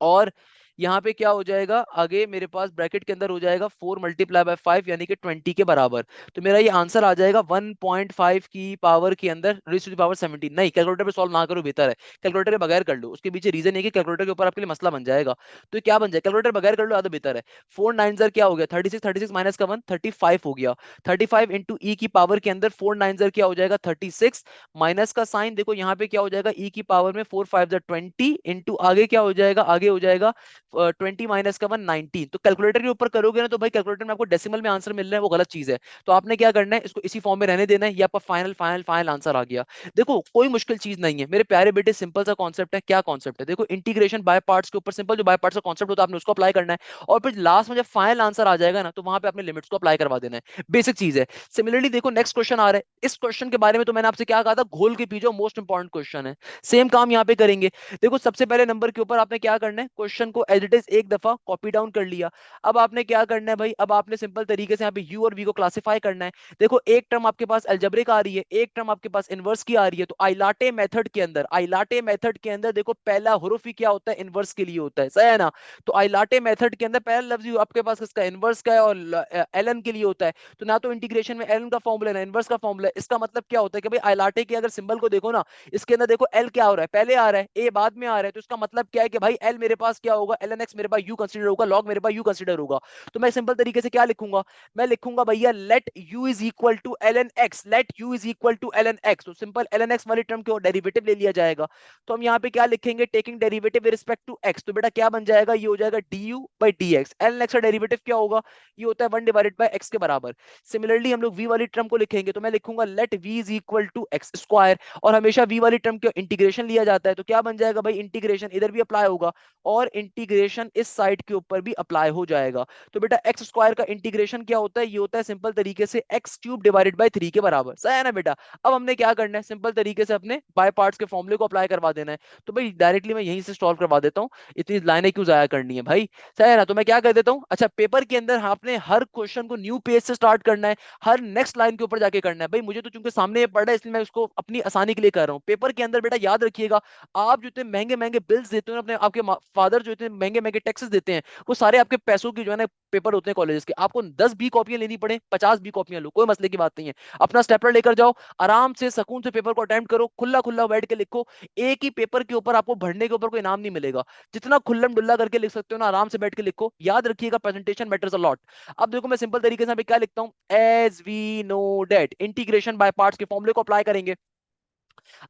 और यहाँ पे क्या हो जाएगा, आगे मेरे पास ब्रैकेट के अंदर हो जाएगा 4 मल्टीप्लाई बाय 5 यानी कि 20 के बराबर। तो मेरा ये आंसर आ जाएगा 1.5 की पावर के अंदर रेज़ टू द पावर 17। नहीं, कैलकुलेटर पे सॉल्व ना करो, बेहतर है कैलकुलेटर के बगैर कर लो। उसके पीछे रीजन है कि कैलकुलेटर के ऊपर आपके लिए मसला बन जाएगा। तो ये क्या बन जाए, कैलकुलेटर बगैर कर लो ज्यादा बेहतर है। 4 9 जर क्या हो गया 36, 36 माइनस का 1 35 हो गया। 35 इंटू ई की पावर के अंदर 4 9 जर क्या हो जाएगा 36, माइनस का साइन देखो यहाँ पे क्या हो जाएगा, ई की पावर में 4 5 जर 20 इंटू आगे क्या हो जाएगा, आगे हो जाएगा 20 माइनस का 1 19। तो कैलकुलेटर के ऊपर करोगे ना तो भाई कैलकुलेटर में आपको डेसिमल में आंसर मिल रहा है, वो गलत चीज है। तो आपने क्या करना है, इसको इसी फॉर्म में रहने देना है, ये आपका फाइनल फाइनल फाइनल आंसर आ गया। देखो कोई मुश्किल चीज नहीं है मेरे प्यारे बेटे, सिंपल सा कॉन्सेप्ट है। क्या कॉन्सेप्ट है, देखो इंटीग्रेशन बाय पार्ट्स के ऊपर सिंपल जो बाय पार्ट्स का कॉन्सेप्ट होता है आपने उसको अप्लाई करना है। और फिर लास्ट में जब फाइनल आंसर आ जाएगा ना, तो वहां पे आपने लिमिट्स को अप्लाई करवा देना है, बेसिक चीज है। सिमिलरली देखो नेक्स्ट क्वेश्चन आ रहा है, इस क्वेश्चन के बारे में तो मैंने आपसे क्या कहा था, घोल के पीछे मोस्ट इंपॉर्टेंट क्वेश्चन है। सेम काम यहाँ पे करेंगे। देखो सबसे पहले नंबर के ऊपर आपने क्या करना है, क्वेश्चन को एज इट इज एक दफा कॉपी डाउन कर लिया। अब आपने क्या करना है भाई, अब आपने सिंपल तरीके से यहाँ पे u और v को क्लासिफाई करना है। देखो एक टर्म आपके पास अलजेब्रिक आ रही है, एक टर्म आपके पास इनवर्स की आ रही है। तो आइलाटे मेथड के अंदर, आइलाटे मेथड के अंदर देखो पहला हुरुफ ही क्या होता है, इनवर्स के लिए होता है, सही है ना। तो आइलाटे मेथड के अंदर पहला लफ्ज आपके पास किसका, इनवर्स का है, और एलन के लिए होता है। तो ना तो इंटीग्रेशन में एलन का फॉर्मूला ना इनवर्स का फॉर्मूला। इसका मतलब क्या होता है कि भाई आइलाटे के अगर सिंबल को देखो ना, इसके अंदर देखो एल क्या हो रहा है, पहले आ रहा है, ए बाद में आ रहा है। तो इसका मतलब क्या है कि भाई एल मेरे पास क्या होगा, एल ln x मेरे पास u कंसीडर होगा, log मेरे पास u कंसीडर होगा। तो मैं सिंपल तरीके से क्या लिखूंगा, मैं लिखूंगा भैया let u is equal to ln x, let u is equal to ln x। तो सिंपल ln x वाली टर्म को डेरिवेटिव ले लिया जाएगा। तो हम यहाँ पे क्या लिखेंगे, taking derivative with respect to x। तो बेटा क्या बन जाएगा, ये हो जाएगा du by dx। ln x का डेरिवेटिव क्या होगा, ये होता है 1 डिवाइडेड बाय x के बराबर। सिमिलरली हम लोग v वाली टर्म को लिखेंगे, तो मैं लिखूंगा let v is equal to x square, और हमेशा v वाली टर्म का इंटीग्रेशन लिया जाता है, तो क्या बन जाएगा भाई, इंटीग्रेशन इधर भी अप्लाई होगा और इंटीग्रेशन इस साइड के ऊपर भी अप्लाई हो जाएगा। तो बेटा एक्स स्क्वायर का इंटीग्रेशन क्या होता है, ये होता है सिंपल तरीके से एक्स क्यूब डिवाइडेड बाय 3 के बराबर। सही है ना बेटा। अब हमने क्या करना है, सिंपल तरीके से अपने बाय पार्ट्स के फॉर्मूले को अप्लाई करवा देना है। तो भाई डायरेक्टली मैं यहीं से सॉल्व करवा देता हूँ, इतनी लाइनें क्यों जाया करनी है भाई। सही है ना। तो मैं क्या कर देता हूँ, अच्छा पेपर के अंदर आपने हर क्वेश्चन को न्यू पेज से स्टार्ट करना है, हर नेक्स्ट लाइन के ऊपर जाके करना है। भाई मुझे तो चूंकि सामने ये पढ़ रहा है इसलिए मैं उसको अपनी आसानी के लिए कर रहा हूँ। पेपर के अंदर बेटा याद रखिएगा, आप जो इतने महंगे महंगे बिल्स देते हो ना, अपने आपके फादर जो इतने महंगे महंगे टैक्सेस देते हैं, वो सारे आपके पैसों की जो है ना पेपर होते हैं कॉलेजेस के। आपको 10 भी कॉपियां लेनी पड़े, 50 भी कॉपियां लो, कोई मसले की बात नहीं है। अपना स्टेपलर लेकर जाओ, आराम से सुकून से पेपर को अटेम्प्ट करो, खुला खुला बैठ के लिखो। एक ही पेपर के ऊपर आपको भरने के ऊपर कोई इनाम नहीं मिलेगा। जितना खुल्लम डुल्ला करके लिख सकते हो ना, आराम से बैठ के लिखो। याद रखिएगा प्रेजेंटेशन मैटर्स अ लॉट। अब देखो मैं सिंपल तरीके से क्या लिखता हूं, as we know that integration by parts के फॉर्मूले को अप्लाई करेंगे।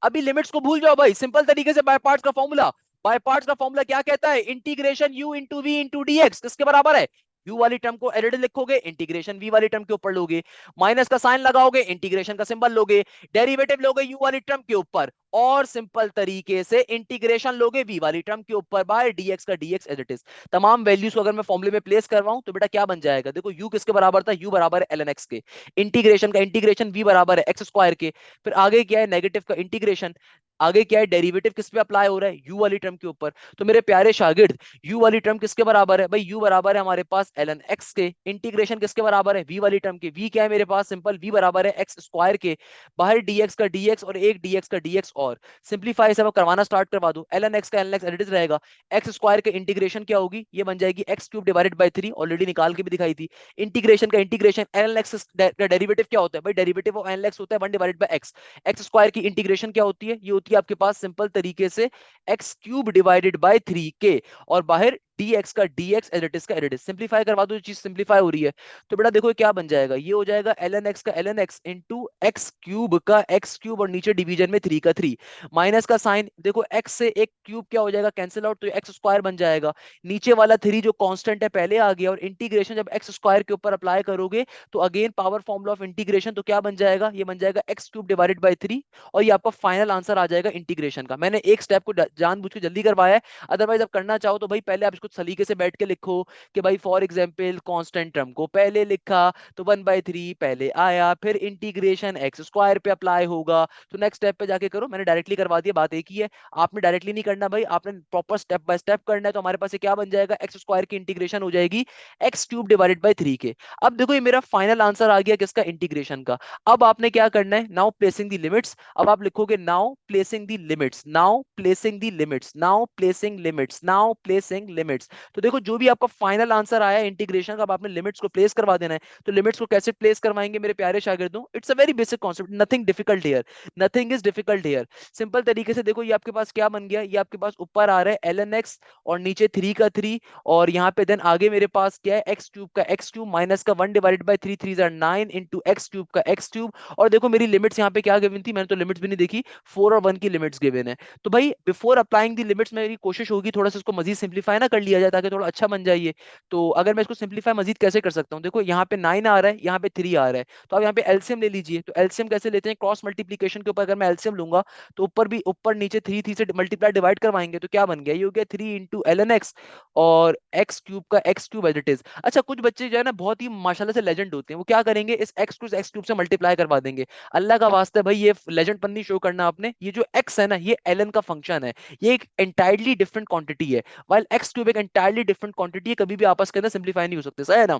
अभी लिमिट्स को भूल जाओ भाई, सिंपल तरीके से बाय पार्ट्स का फॉर्मूला, बाय पार्ट्स का फॉर्मूला क्या कहता है, integration u into v into dx किसके बराबर है, u वाली टर्म को एरिड लिखोगे, इंटीग्रेशन v वाली टर्म के ऊपर लोगे, माइनस का साइन लगाओगे, इंटीग्रेशन का सिंबल लोगे, डेरिवेटिव लोगे u वाली टर्म के ऊपर, और सिंपल तरीके से इंटीग्रेशन लोगे v वाली टर्म के ऊपर बाय dx का dx एज इट इज। तमाम वैल्यूज को अगर मैं फॉर्मूले में प्लेस करवाऊं तो बेटा क्या बन जाएगा, देखो u किसके बराबर था, u बराबर है ln x के, इंटीग्रेशन का इंटीग्रेशन v बराबर है x स्क्वायर के, फिर आगे क्या है नेगेटिव का इंटीग्रेशन, आगे क्या है डेरिवेटिव किस पे अप्लाई हो रहा है, u वाली टर्म के ऊपर। तो मेरे प्यारे शागिर्द u वाली टर्म किसके बराबर है भाई, u बराबर है हमारे पास ln x के, इंटीग्रेशन किसके बराबर है v वाली टर्म के, v क्या है मेरे पास सिंपल v बराबर है x स्क्वायर के, बाहर dx का dx और एक dx का dx, और सिंपलीफाई सब करवाना स्टार्ट करवा दो, ln x का ln x एडिट रहेगा, x स्क्वायर के इंटीग्रेशन क्या होगी, ये बन जाएगी x cube divided by 3, already निकाल के भी दिखाई थी। इंटीग्रेशन का इंटीग्रेशन ln x का डेरिवेटिव क्या होता है भाई, डेरिवेटिव ऑफ ln x होता है 1 divided bye x। X square की इंटीग्रेशन क्या होती है, ये होती है आपके पास सिंपल तरीके से एक्स क्यूब डिवाइडेड बाय 3 के, और बाहर dx का dx एडिटिव का एडिटिव, सिंपलीफाई करवा दो, चीज सिंपलीफाई हो रही है। तो बेटा देखो क्या बन जाएगा, ये हो जाएगा ln x का ln x into x cube का एक्स क्यूब, और नीचे डिवीजन में 3 का 3, माइनस का साइन, देखो x से एक क्यूब क्या हो जाएगा कैंसिल आउट, तो एक्स स्क्वायर बन जाएगा, नीचे वाला 3 जो कांस्टेंट है पहले आ गया, और इंटीग्रेशन जब एक्स स्क्वायर के ऊपर अप्लाई करोगे तो again power formula of integration, तो क्या बन जाएगा, ये बन जाएगा एक्स क्यूब डिवाइडेड बाय 3, और ये आपका फाइनल आंसर आ जाएगा इंटीग्रेशन का। मैंने एक स्टेप को जानबूझ के जल्दी करवाया है, अदरवाइज आप करना चाहो तो भाई पहले आप इसको सलीके से बैठ के लिखो कि भाई फॉर एग्जांपल कांस्टेंट टर्म को पहले लिखा तो 1/3 पहले आया, फिर इंटीग्रेशन एक्स स्क्वायर पे अप्लाई होगा, तो नेक्स्ट स्टेप पे जाके करो। मैंने डायरेक्टली करवा दिया, बात एक ही है। आपने डायरेक्टली नहीं करना भाई, आपने प्रॉपर स्टेप बाय स्टेप करना है। तो हमारे पास ये क्या बन जाएगा, एक्स स्क्वायर की इंटीग्रेशन हो जाएगी एक्स क्यूब डिवाइडेड बाय 3 के। अब देखो ये मेरा फाइनल आंसर आ गया किसका, इंटीग्रेशन का। अब आपने क्या करना है, नाउ प्लेसिंग द लिमिट्स। अब आप लिखोगे now placing the limits, now placing the limits, now placing limits, now placing limits. तो देखो जो भी आपका फाइनल आंसर आया इंटीग्रेशन का, अब आपने लिमिट्स को प्लेस करवा देना है। तो लिमिट्स को कैसे प्लेस करवाएंगे मेरे प्यारे शागिर्दों, it's a very basic concept, nothing difficult here, nothing is difficult here. Simple तरीके से देखो ये आपके पास क्या बन गया, ये आपके पास ऊपर आ रहा है ln x और नीचे 3 का 3, और यहाँ पे देन आगे मेरे पास क्या है, एक्स क्यूब का एक्स क्यूब माइनस का 1 divided by 3, 3 9 into x cube का एक्स क्यूब। और देखो मेरी लिमिट्स यहाँ पे क्या गिवन थी, मैंने तो लिमिट्स भी नहीं देखी, 4 और 1 की लिमिट्स गिवन है। तो भाई बिफोर अप्लाइंग दी लिमिट्स मेरी कोशिश होगी थोड़ा सा इसको मजीद सिंप्लीफाई ना कर लिया जाए, ताकि थोड़ा अच्छा बन जाइए। तो अगर मैं इसको सिंप्लीफाई मजीद कैसे कर सकता हूँ, देखो यहाँ पे 9 आ रहा है, यहाँ पे 3 आ रहा है, तो आप यहाँ पे एलसीएम ले लीजिए। तो एलसीएम कैसे लेते हैं, क्रॉस मल्टीप्लीकेशन के ऊपर अगर मैं एलसीएम लूंगा तो ऊपर भी ऊपर नीचे 3 3 से मल्टीप्लाई डिवाइड करवाएंगे, तो क्या बन गया, ये हो गया 3 इंटू ln x और एक्स क्यूब का x cube as it is. अच्छा कुछ बच्चे जो है ना बहुत ही माशाल्लाह से लेजेंड होते हैं, वो क्या करेंगे, इस एक्स को एक्स क्यूब से मल्टीप्लाई करवा देंगे। अल्लाह का वास्ता है भाई, ये लेजेंड पन्नी शो करना आपने, ये जो एक्स है ना ये ln का फंक्शन है, ये एक एंटायरली डिफरेंट क्वांटिटी है, वाइल एक्स क्यूब एक एंटायरली डिफरेंट क्वांटिटी है, कभी भी आपस के अंदर सिंप्लीफाई नहीं हो सकते, सही है ना।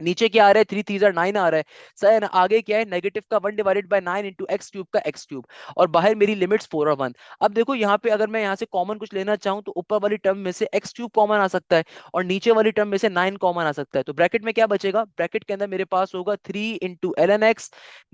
नीचे क्या आ रहा है, 3 3 9 आ रहा है, सही है ना। आगे क्या है, नेगेटिव का 1/9 इंटू एक्स क्यूब का एक्स क्यूब, और बाहर मेरी लिमिट्स 4 और 1। अब देखो यहाँ पे अगर मैं यहाँ से कॉमन कुछ लेना चाहूँ तो ऊपर वाली टर्म में से एक्स क्यूब कॉमन आ सकता है, और नीचे वाली टर्म में से 9 कॉमन आ सकता है। तो ब्रैकेट में क्या बचेगा, ब्रैकेट के अंदर मेरे पास होगा 3 इंटू ln x,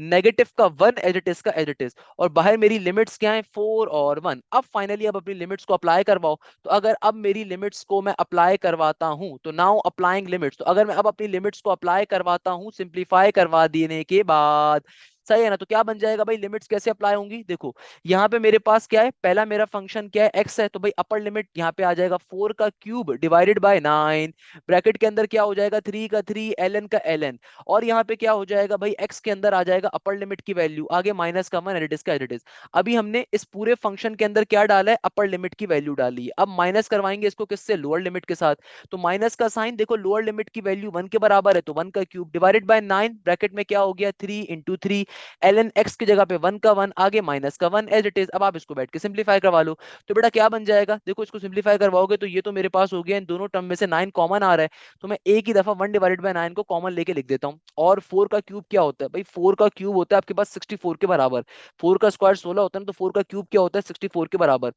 नेगेटिव का 1 एज इट इज का एज इट इज, और बाहर मेरी लिमिट्स क्या है, 4 और 1। अब फाइनली अब अपनी लिमिट्स को अप्लाई करवाओ। तो अगर अब मेरी लिमिट्स को मैं अप्लाई करवाता हूं, तो नाउ अप्लाइंग लिमिट्स, तो अगर मैं अब अपनी लिमिट्स को अप्लाई करवाता हूं सिंप्लीफाई करवा देने के बाद, सही है ना, तो क्या बन जाएगा भाई, लिमिट्स कैसे अप्लाई होंगी, देखो यहाँ पे मेरे पास क्या है, पहला मेरा फंक्शन क्या है, एक्स है, तो भाई अपर लिमिट यहाँ पे आ जाएगा 4 का क्यूब डिवाइडेड बाय 9, ब्रैकेट के अंदर क्या हो जाएगा, 3 का 3 ln का ln, और यहाँ पे क्या हो जाएगा भाई, एक्स के अंदर आ जाएगा अपर लिमिट की वैल्यू, आगे माइनस का 1 एडिटिस का एडिटिस। अभी हमने इस पूरे फंक्शन के अंदर क्या डाला है, अपर लिमिट की वैल्यू डाली है। अब माइनस करवाएंगे इसको किससे, लोअर लिमिट के साथ। तो माइनस का साइन देखो, लोअर लिमिट की वैल्यू 1 के बराबर है, तो 1 का क्यूब डिवाइडेड बाय 9, ब्रैकेट में क्या हो गया, 3 इंटू 3 ln x की जगह पे 1 का 1, आगे माइनस का 1 एज इट इज। अब आप इसको बैठ के सिंप्लीफाई करवा लो। तो बेटा क्या बन जाएगा, देखो इसको सिंप्लीफाई करवाओगे तो ये तो मेरे पास हो गया, इन दोनों टर्म में से 9 कॉमन आ रहा है, तो मैं एक ही दफा 1/9 को कॉमन लेके लिख देता हूँ। और 4 का क्यूब क्या होता है भाई, 4 का क्यूब होता है आपके पास 64 के बराबर। 4 का स्क्वायर 16 होता है ना, तो 4 का क्यूब क्या होता है, 64 के बराबर।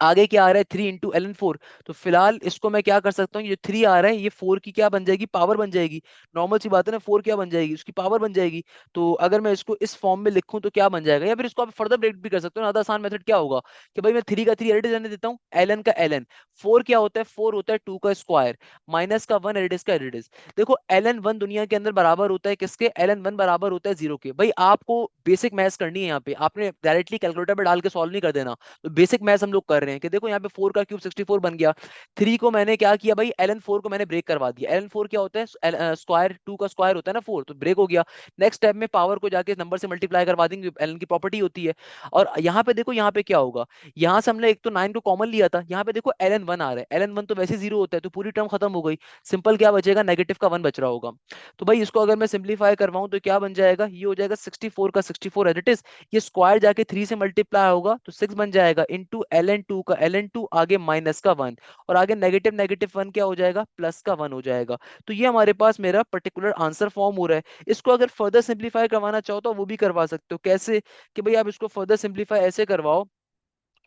आगे क्या आ रहा है, 3 इंटू ln 4, तो फिलहाल इसको मैं क्या कर सकता हूँ, ये 3 आ रहा है, ये 4 की क्या बन जाएगी, पावर बन जाएगी। नॉर्मल सी बात है ना, 4 क्या बन जाएगी, उसकी पावर बन जाएगी। तो अगर मैं इसको इस फॉर्म में लिखूं तो क्या बन जाएगा, या फिर इसको आप फर्दर ब्रेक भी कर सकते हो, ज्यादा आसान मेथड क्या होगा कि भाई मैं 3 का 3 एडिट रहने देता हूँ, ln का ln, 4 क्या होता है, 4 होता है 2 का स्क्वायर, माइनस का 1 एडिट का एडिट। देखो ln 1 दुनिया के अंदर बराबर होता है किसके, ln 1 बराबर होता है 0 के। भाई आपको बेसिक मैथ्स करनी है, यहाँ पे आपने डायरेक्टली कैलकुलेटर पे डाल के सॉल्व नहीं कर देना। तो बेसिक मैथ्स हम लोग कर रहे हैं कि देखो यहाँ पे 4 का क्यूब 64 बन गया, 3 को मैंने क्या किया भाई, ln 4 को मैंने ब्रेक करवा दिया। ln 4 क्या होता है, स्क्वायर 2 का स्क्वायर होता है ना 4, तो ब्रेक हो गया। नेक्स्ट स्टेप में पावर को जाके नंबर से मल्टीप्लाई करवा देंगे, ln की प्रॉपर्टी होती है। और यहाँ पे देखो, यहाँ पे क्या होगा, यहाँ से हमने एक तो 9 को कॉमन लिया था, यहाँ पे देखो ln 1 आ रहा है, ln 1 तो वैसे 0 होता है, तो पूरी टर्म खत्म हो गई। सिंपल क्या बचेगा, नेगेटिव का 1 बच रहा होगा। तो भाई इसको अगर मैं सिंप्लीफाई करवाऊं तो क्या बन जाएगा, ये हो जाएगा 64 का 64 एज इट इज, ये स्क्वायर जाके 3 से मल्टीप्लाई होगा तो 6 बन जाएगा, इंटू ln 2 का ln 2, आगे माइनस का 1, और आगे नेगेटिव नेगेटिव 1 क्या हो जाएगा, प्लस का 1 हो जाएगा। तो ये हमारे पास मेरा पर्टिकुलर आंसर फॉर्म हो रहा है। इसको अगर फर्दर सिंप्लीफाई करवाना चाहो तो वो भी करवा सकते हो, कैसे कि भाई आप इसको फर्दर सिंप्लीफाई ऐसे करवाओ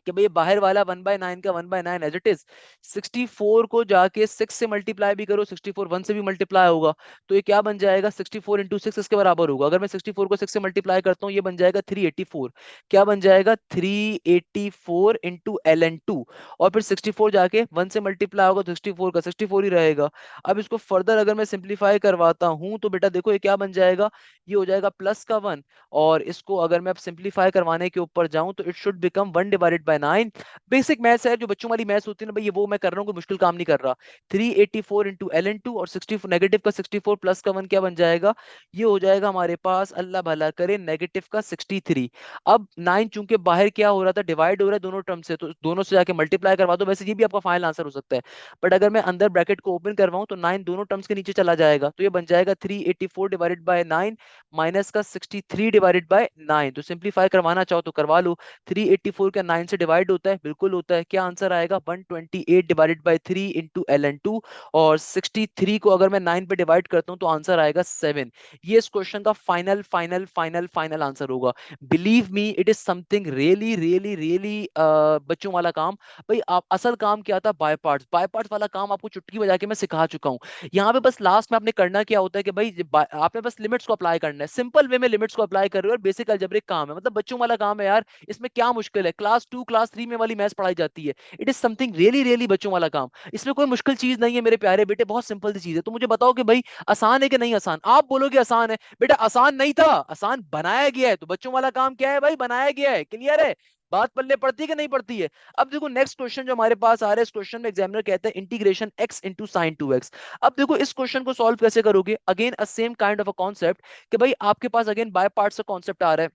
कि भाई बाहर वाला 1/9 का 1/9 एज इट इज, 64 को जाके 6 से मल्टीप्लाई भी करो, 64 1 से भी मल्टीप्लाई होगा, तो ये क्या बन जाएगा, 64 इंटू 6 इसके बराबर होगा। अगर मैं 64 को 6 से मल्टीप्लाई करता हूँ, ये बन जाएगा 384। क्या बन जाएगा, 384 इंटू ln 2, और फिर 64 जाके 1 से मल्टीप्लाई होगा तो 64 का 64 ही रहेगा। अब इसको फर्दर अगर मैं सिंप्लीफाई करवाता हूँ तो बेटा देखो ये क्या बन जाएगा, ये हो जाएगा प्लस का 1, और इसको अगर मैं अब सिंप्लीफाई करवाने के ऊपर जाऊं तो it should become 1/9। Basic maths है, जो बच्चों वाली मैथ्स होती है ना भाई, ये वो मैं कर रहा हूँ, कोई मुश्किल काम नहीं कर रहा। 384 इंटू ln 2, और 64 नेगेटिव का 64 प्लस का 1 क्या बन जाएगा, ये हो जाएगा हमारे पास, अल्लाह भला करे, नेगेटिव का 63। अब 9 चूंकि बाहर क्या हो रहा था, डिवाइड हो रहा है दोनों टर्म से, तो दोनों से जाके मल्टीप्लाई करवा दो, वैसे ये भी आपका फाइनल आंसर हो सकता है। बट अगर मैं अंदर ब्रैकेट को ओपन करवाऊं तो 9 दोनों टर्म्स के नीचे चला जाएगा, तो ये बन जाएगा 384 डिवाइडेड बाय 9 माइनस का 63 डिवाइडेड बाय 9। तो सिंप्लीफाई करवाना चाहो तो करवा लो। 384 का 9 से डिवाइड होता है, बिल्कुल होता है, क्या आंसर आएगा, 128 डिवाइडेड बाय 3 इंटू ln 2, और 63 को अगर मैं 9 पे डिवाइड करता हूँ तो आंसर आएगा 7। ये इस क्वेश्चन का final final final final answer होगा। Believe me, it is something really really really बच्चों वाला काम। भाई आप असल काम क्या था, बाय पार्ट्स, बाय पार्ट्स वाला काम आपको चुटकी बजा के मैं सिखा चुका हूँ। यहाँ पे बस लास्ट में आपने करना क्या होता है कि भाई आपने बस लिमिट्स को अप्लाई करना है, सिंपल वे में लिमिट्स को अप्लाई कर रहे हो, और बेसिक अलजेब्रिक काम है, मतलब बच्चों वाला काम है यार। इसमें क्या मुश्किल है, क्लास 2 क्लास 3 में वाली मैथ्स पढ़ाई जाती है। It is something really really बच्चों वाला काम, इसमें कोई मुश्किल चीज नहीं है मेरे प्यारे बेटे, बहुत सिंपल सी चीज है। तो मुझे बताओ कि भाई आसान है कि नहीं आसान, आप बोलोगे आसान है, बेटा आसान नहीं था, आसान बनाया गया है। तो बच्चों वाला काम क्या है भाई, बनाया गया है, क्लियर है, बात पल्ले पड़ती है कि नहीं पड़ती है। अब देखो नेक्स्ट क्वेश्चन जो हमारे पास आ रहा है, इस क्वेश्चन में एग्जामिनर कहता है integration x into sine 2x। अब देखो इस क्वेश्चन को सॉल्व कैसे करोगे, again a same kind of a concept कि भाई आपके पास अगेन बाय पार्ट्स का कॉन्सेप्ट आ रहा है।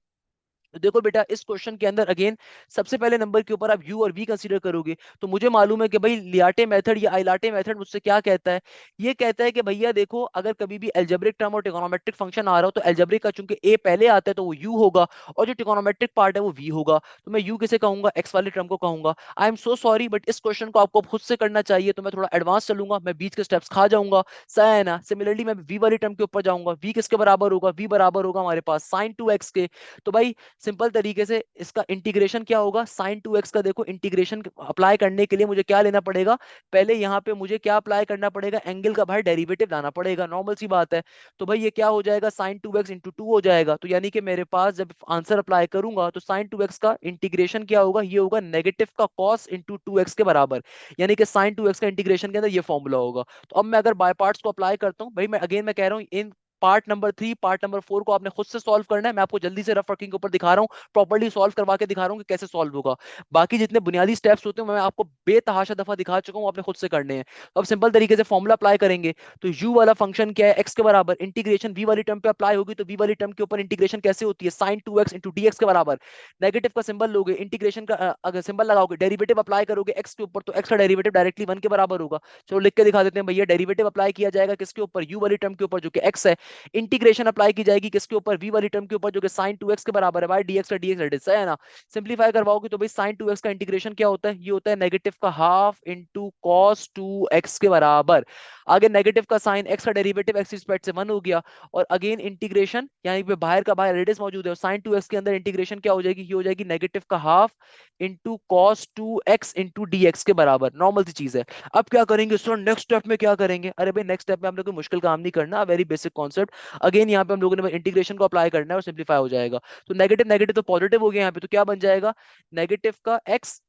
तो देखो बेटा, इस क्वेश्चन के अंदर अगेन सबसे पहले नंबर के ऊपर आप u और v कंसीडर करोगे, तो मुझे मालूम है कि भाई लियाटे मेथड या आइलाटे मेथड मुझसे क्या कहता है। ये कहता है कि भैया देखो, अगर कभी भी एल्जेब्रिक टर्म और ट्रिगोनोमेट्रिक फंक्शन आ रहा हो तो एल्जेब्रिक का चूंकि a पहले आता है तो वो u होगा, और जो ट्रिगोनोमेट्रिक पार्ट है वो v होगा। तो मैं u किसे कहूंगा, x वाले टर्म को कहूंगा। I am so sorry, but इस क्वेश्चन को आपको खुद से करना चाहिए, तो मैं थोड़ा एडवांस चलूंगा, मैं बीच के स्टेप्स खा जाऊंगा। सही है ना। सिमिलरली मैं v वाली टर्म के ऊपर जाऊंगा। v किसके बराबर होगा, v बराबर होगा हमारे पास sin 2x के। तो भाई सिंपल तरीके से इसका इंटीग्रेशन क्या होगा, साइन 2x का। देखो इंटीग्रेशन अप्लाई करने के लिए मुझे क्या लेना पड़ेगा, पहले यहाँ पे मुझे क्या अप्लाई करना पड़ेगा, एंगल का भाई डेरिवेटिव लाना पड़ेगा, नॉर्मल सी बात है। तो भाई ये क्या हो जाएगा, साइन 2x इंटू टू हो जाएगा। तो यानी कि मेरे पास जब आंसर अप्लाई करूंगा तो साइन 2x का इंटीग्रेशन क्या होगा, ये होगा नेगेटिव का कॉस इंटू 2x के बराबर। यानी कि साइन 2x का इंटीग्रेशन के अंदर ये फॉर्मूला होगा। तो अब मैं अगर बाय पार्ट्स को अप्लाई करता हूँ, भाई मैं अगेन मैं कह रहा हूँ, in part number 3 part number 4 को आपने खुद से सॉल्व करना है। मैं आपको जल्दी से रफ वर्किंग के ऊपर दिखा रहा हूँ, प्रॉपर्ली सॉल्व करवा के दिखा रहा हूँ कि कैसे सॉल्व होगा। बाकी जितने बुनियादी स्टेप्स होते हैं मैं आपको बेतहाशा दफा दिखा चुका हूँ, आपने खुद से करने हैं। तो अब सिंपल तरीके से फॉर्मूला अप्लाई करेंगे। तो u वाला फंक्शन क्या है, x के बराबर इंटीग्रेशन v वाली टर्म पे अप्लाई होगी, तो v वाली टर्म के ऊपर इंटीग्रेशन कैसे होती है, sin 2x इंटू dx के बराबर। नेगेटिव का सिंबल लोगे, इंटीग्रेशन का अगर सिंबल लगाओगे, डेरिवेटिव अप्लाई करोगे x के ऊपर, तो x का डेरिवेटिव डायरेक्टली 1 के बराबर होगा। चलो लिख के दिखा देते हैं भैया, डेरिवेटिव अप्लाई किया जाएगा किसके ऊपर, u वाली टर्म के ऊपर जो कि x है। इंटीग्रेशन अप्लाई की जाएगी किसके ऊपर, v वाली टर्म के ऊपर जो कि sin 2x के बराबर है भाई, dx का dx रेडिस है ना। सिंपलीफाई करवाओगे तो भाई sin 2x का इंटीग्रेशन क्या होता है, ये होता है नेगेटिव का हाफ इंटू कॉस 2x के बराबर। आगे नेगेटिव का साइन, x का डेरिवेटिव x रिस्पेक्ट से 1 हो गया, और अगेन इंटीग्रेशन यानी पे बाहर का बाहर रेडियस मौजूद है, और sin 2x के अंदर इंटीग्रेशन क्या हो जाएगी, ये हो जाएगी नेगेटिव का half into cos 2x into dx के बराबर। नॉर्मल सी चीज है। अब क्या करेंगे सर, नेक्स्ट स्टेप में क्या करेंगे, अरे भाई नेक्स्ट स्टेप में हम लोग कोई मुश्किल काम नहीं करना, वेरी बेसिक कॉन्सेप्ट। अगेन यहाँ पे हम लोगों ने इंटीग्रेशन को अप्लाई करना है और सिंप्लीफाई हो जाएगा। तो नेगेटिव नेगेटिव तो पॉजिटिव हो गया यहाँ पे, तो क्या बन जाएगा, नेगेटिव का x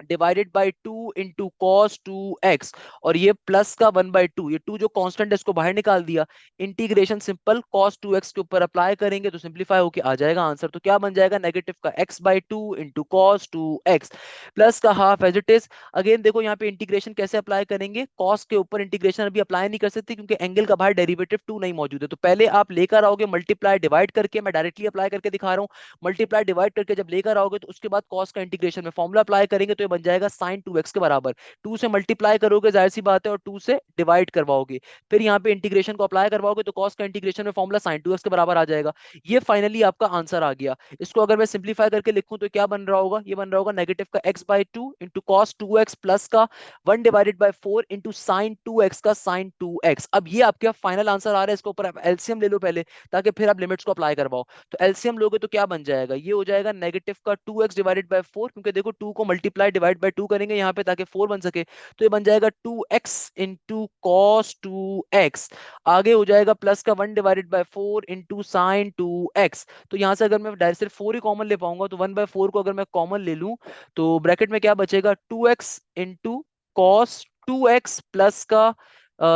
divided by 2 into cos 2x, और ये प्लस का 1/2, ये 2 जो कांस्टेंट है इसको बाहर निकाल दिया। इंटीग्रेशन सिंपल कॉस 2x के ऊपर अप्लाई करेंगे तो सिंप्लीफाई होके आ जाएगा आंसर। तो क्या बन जाएगा, नेगेटिव का x/2 into cos 2x plus का half as it is. Again देखो यहाँ पे इंटीग्रेशन कैसे अप्लाई करेंगे, कॉस के ऊपर इंटीग्रेशन अभी अप्लाई नहीं कर सकते क्योंकि एंगल का बाहर डेरिवेटिव 2 नहीं मौजूद है। तो पहले आप लेकर आओगे मल्टीप्लाई डिवाइड करके, मैं डायरेक्टली अप्लाई करके दिखा रहा हूँ। मल्टीप्लाई डिवाइड करके जब लेकर आओगे तो उसके बाद कॉस का इंटीग्रेशन में फॉर्मूला अप्लाई करेंगे, तो ये बन जाएगा साइन 2x के बराबर। 2 से मल्टीप्लाई करोगे जाहिर सी बात है, और 2 से डिवाइड करवाओगे, फिर यहाँ पे इंटीग्रेशन को अप्लाई करवाओगे तो कॉस का इंटीग्रेशन में फॉर्मूला साइन 2x के बराबर आ जाएगा। ये फाइनली आपका आंसर आ गया। इसको अगर मैं सिंप्लीफाई करके लिखूं तो क्या बन रहा होगा, ये बन रहा होगा नेगेटिव का x/2 into cos 2x plus का 1/4 इंटू साइन 2x का साइन 2x। अब ये आपका फाइनल आंसर आ रहा है, इसके ऊपर आप एलसीएम ले लो पहले, ताकि फिर आप लिमिट्स को अप्लाई करवाओ। तो एलसीएम लोगे तो क्या बन जाएगा, ये हो जाएगा नेगेटिव का 2x डिवाइडेड बाय 4, क्योंकि देखो 2 को मल्टीप्लाई डिवाइड बाय 2 करेंगे यहाँ पे ताकि 4 बन सके। तो ये बन जाएगा 2x इंटू कॉस 2x। आगे हो जाएगा प्लस का 1/4 इंटू साइन 2x। तो यहाँ से अगर मैं डायरेक्ट सिर्फ 4 ही कॉमन ले पाऊंगा, तो 1/4 को अगर मैं कॉमन ले लूं तो ब्रैकेट में क्या बचेगा, 2x into cos 2x plus का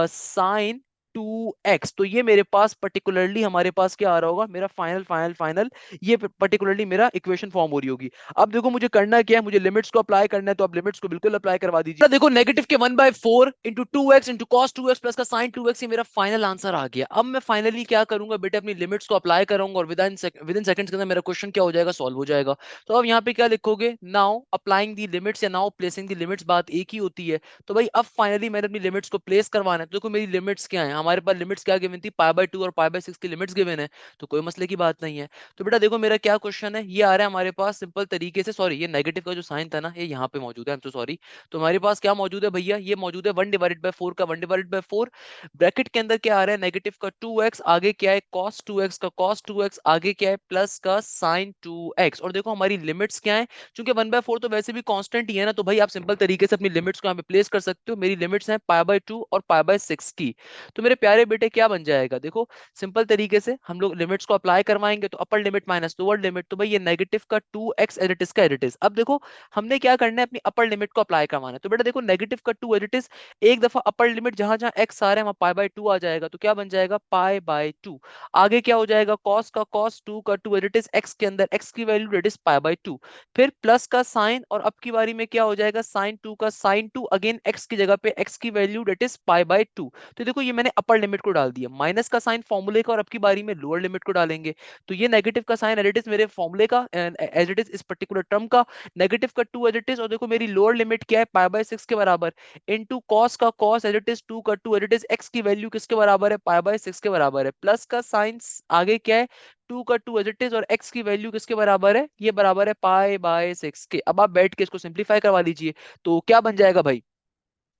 साइन 2x। तो ये मेरे पास पर्टिकुलरली हमारे पास क्या आ रहा होगा, मेरा फाइनल फाइनल फाइनल, ये पर्टिकुलरली मेरा इक्वेशन फॉर्म हो रही होगी। अब देखो मुझे करना क्या है, मुझे लिमिट्स को अप्लाई करना है, तो आप लिमिट्स को बिल्कुल अप्लाई करवा दीजिए। तो देखो नेगेटिव के 1/4 into 2x into cos 2x plus का साइन 2x, ये मेरा फाइनल आंसर आ गया। अब मैं फाइनली क्या करूंगा बेटे, अपनी लिमिट्स को अप्लाई करूंगा, और विद इन सेकंड्स के अंदर मेरा क्वेश्चन क्या हो जाएगा, सॉल्व हो जाएगा। तो अब यहाँ पे क्या लिखोगे, नाउ अप्लाइंग दी लिमिट्स या नाउ प्लेसिंग दी लिमिट्स, बात एक ही होती है। तो भाई अब फाइनली मैंने अपनी लिमिट्स को प्लेस करवाना है। तो देखो मेरी लिमिट्स क्या है, हमारे पास लिमिट्स क्या गिवन थी, π/2 और π/6 की लिमिट्स गिवन है, तो कोई मसले की बात नहीं है। तो बेटा देखो मेरा क्या क्वेश्चन है, ये आ रहा है हमारे पास सिंपल तरीके से, सॉरी ये नेगेटिव का जो साइन था ना ये यहाँ पे मौजूद है, आई एम सो सॉरी। तो हमारे पास क्या मौजूद है भैया, ये मौजूद है 1/4 का 1/4, ब्रैकेट के अंदर क्या आ रहा है, नेगेटिव का 2x, आगे क्या है cos 2x का cos 2x, आगे क्या है प्लस का sin 2x। और देखो हमारी लिमिट्स क्या है, क्योंकि 1/4 तो वैसे भी कांस्टेंट ही है ना, तो भाई आप सिंपल तरीके से अपनी लिमिट्स को यहाँ पे प्लेस कर सकते हो। मेरी लिमिट्स हैं π/2 और π/6 की। तो मेरे प्यारे बेटे क्या बन जाएगा, देखो सिंपल तरीके से हम लोग लिमिट्स को अप्लाई करवाएंगे, तो upper limit minus lower limit, तो भाई ये नेगेटिव का 2x एज इट इज का एज इट इज। अब देखो हमने क्या करना है, अपनी अपर लिमिट को अप्लाई करवाना है। तो बेटा देखो नेगेटिव का 2 एज इट इज, एक दफा अपर लिमिट जहां जहां x आ रहा है वहां π/2 आ जाएगा, तो क्या बन जाएगा π/2। आगे क्या हो जाएगा, cos का cos 2 का 2 एज इट इज, x के अंदर x की वैल्यू दैट इज π/2, फिर प्लस का साइन, और अब की बारी में क्या हो जाएगा sin 2 का sin 2, अगेन x की जगह पे x की वैल्यू दैट इज π/2। तो देखो ये मैंने अपर लिमिट को डाल दिया, माइनस का साइन फॉर्मूले का और अब की बारी में लोअर लिमिट को डालेंगे। तो ये नेगेटिव का साइन एज इट इज मेरे फॉर्मूले का, एज इट इज इस पर्टिकुलर टर्म का, नेगेटिव का 2 एज इट इज, और देखो मेरी लोअर लिमिट क्या है, पाई बाय 6 के बराबर, इनटू कॉस का कॉस एज इट इज, 2 का 2 एज इट इज, एक्स की वैल्यू किसके बराबर है, पाई बाय 6 के बराबर है, प्लस का साइन आगे क्या है, 2 का 2 एज इट इज, और एक्स की वैल्यू किसके बराबर है, ये बराबर है पाई बाय 6 के। अब आप बैठ के इसको सिंप्लीफाई करवा लीजिए, तो क्या बन जाएगा भाई,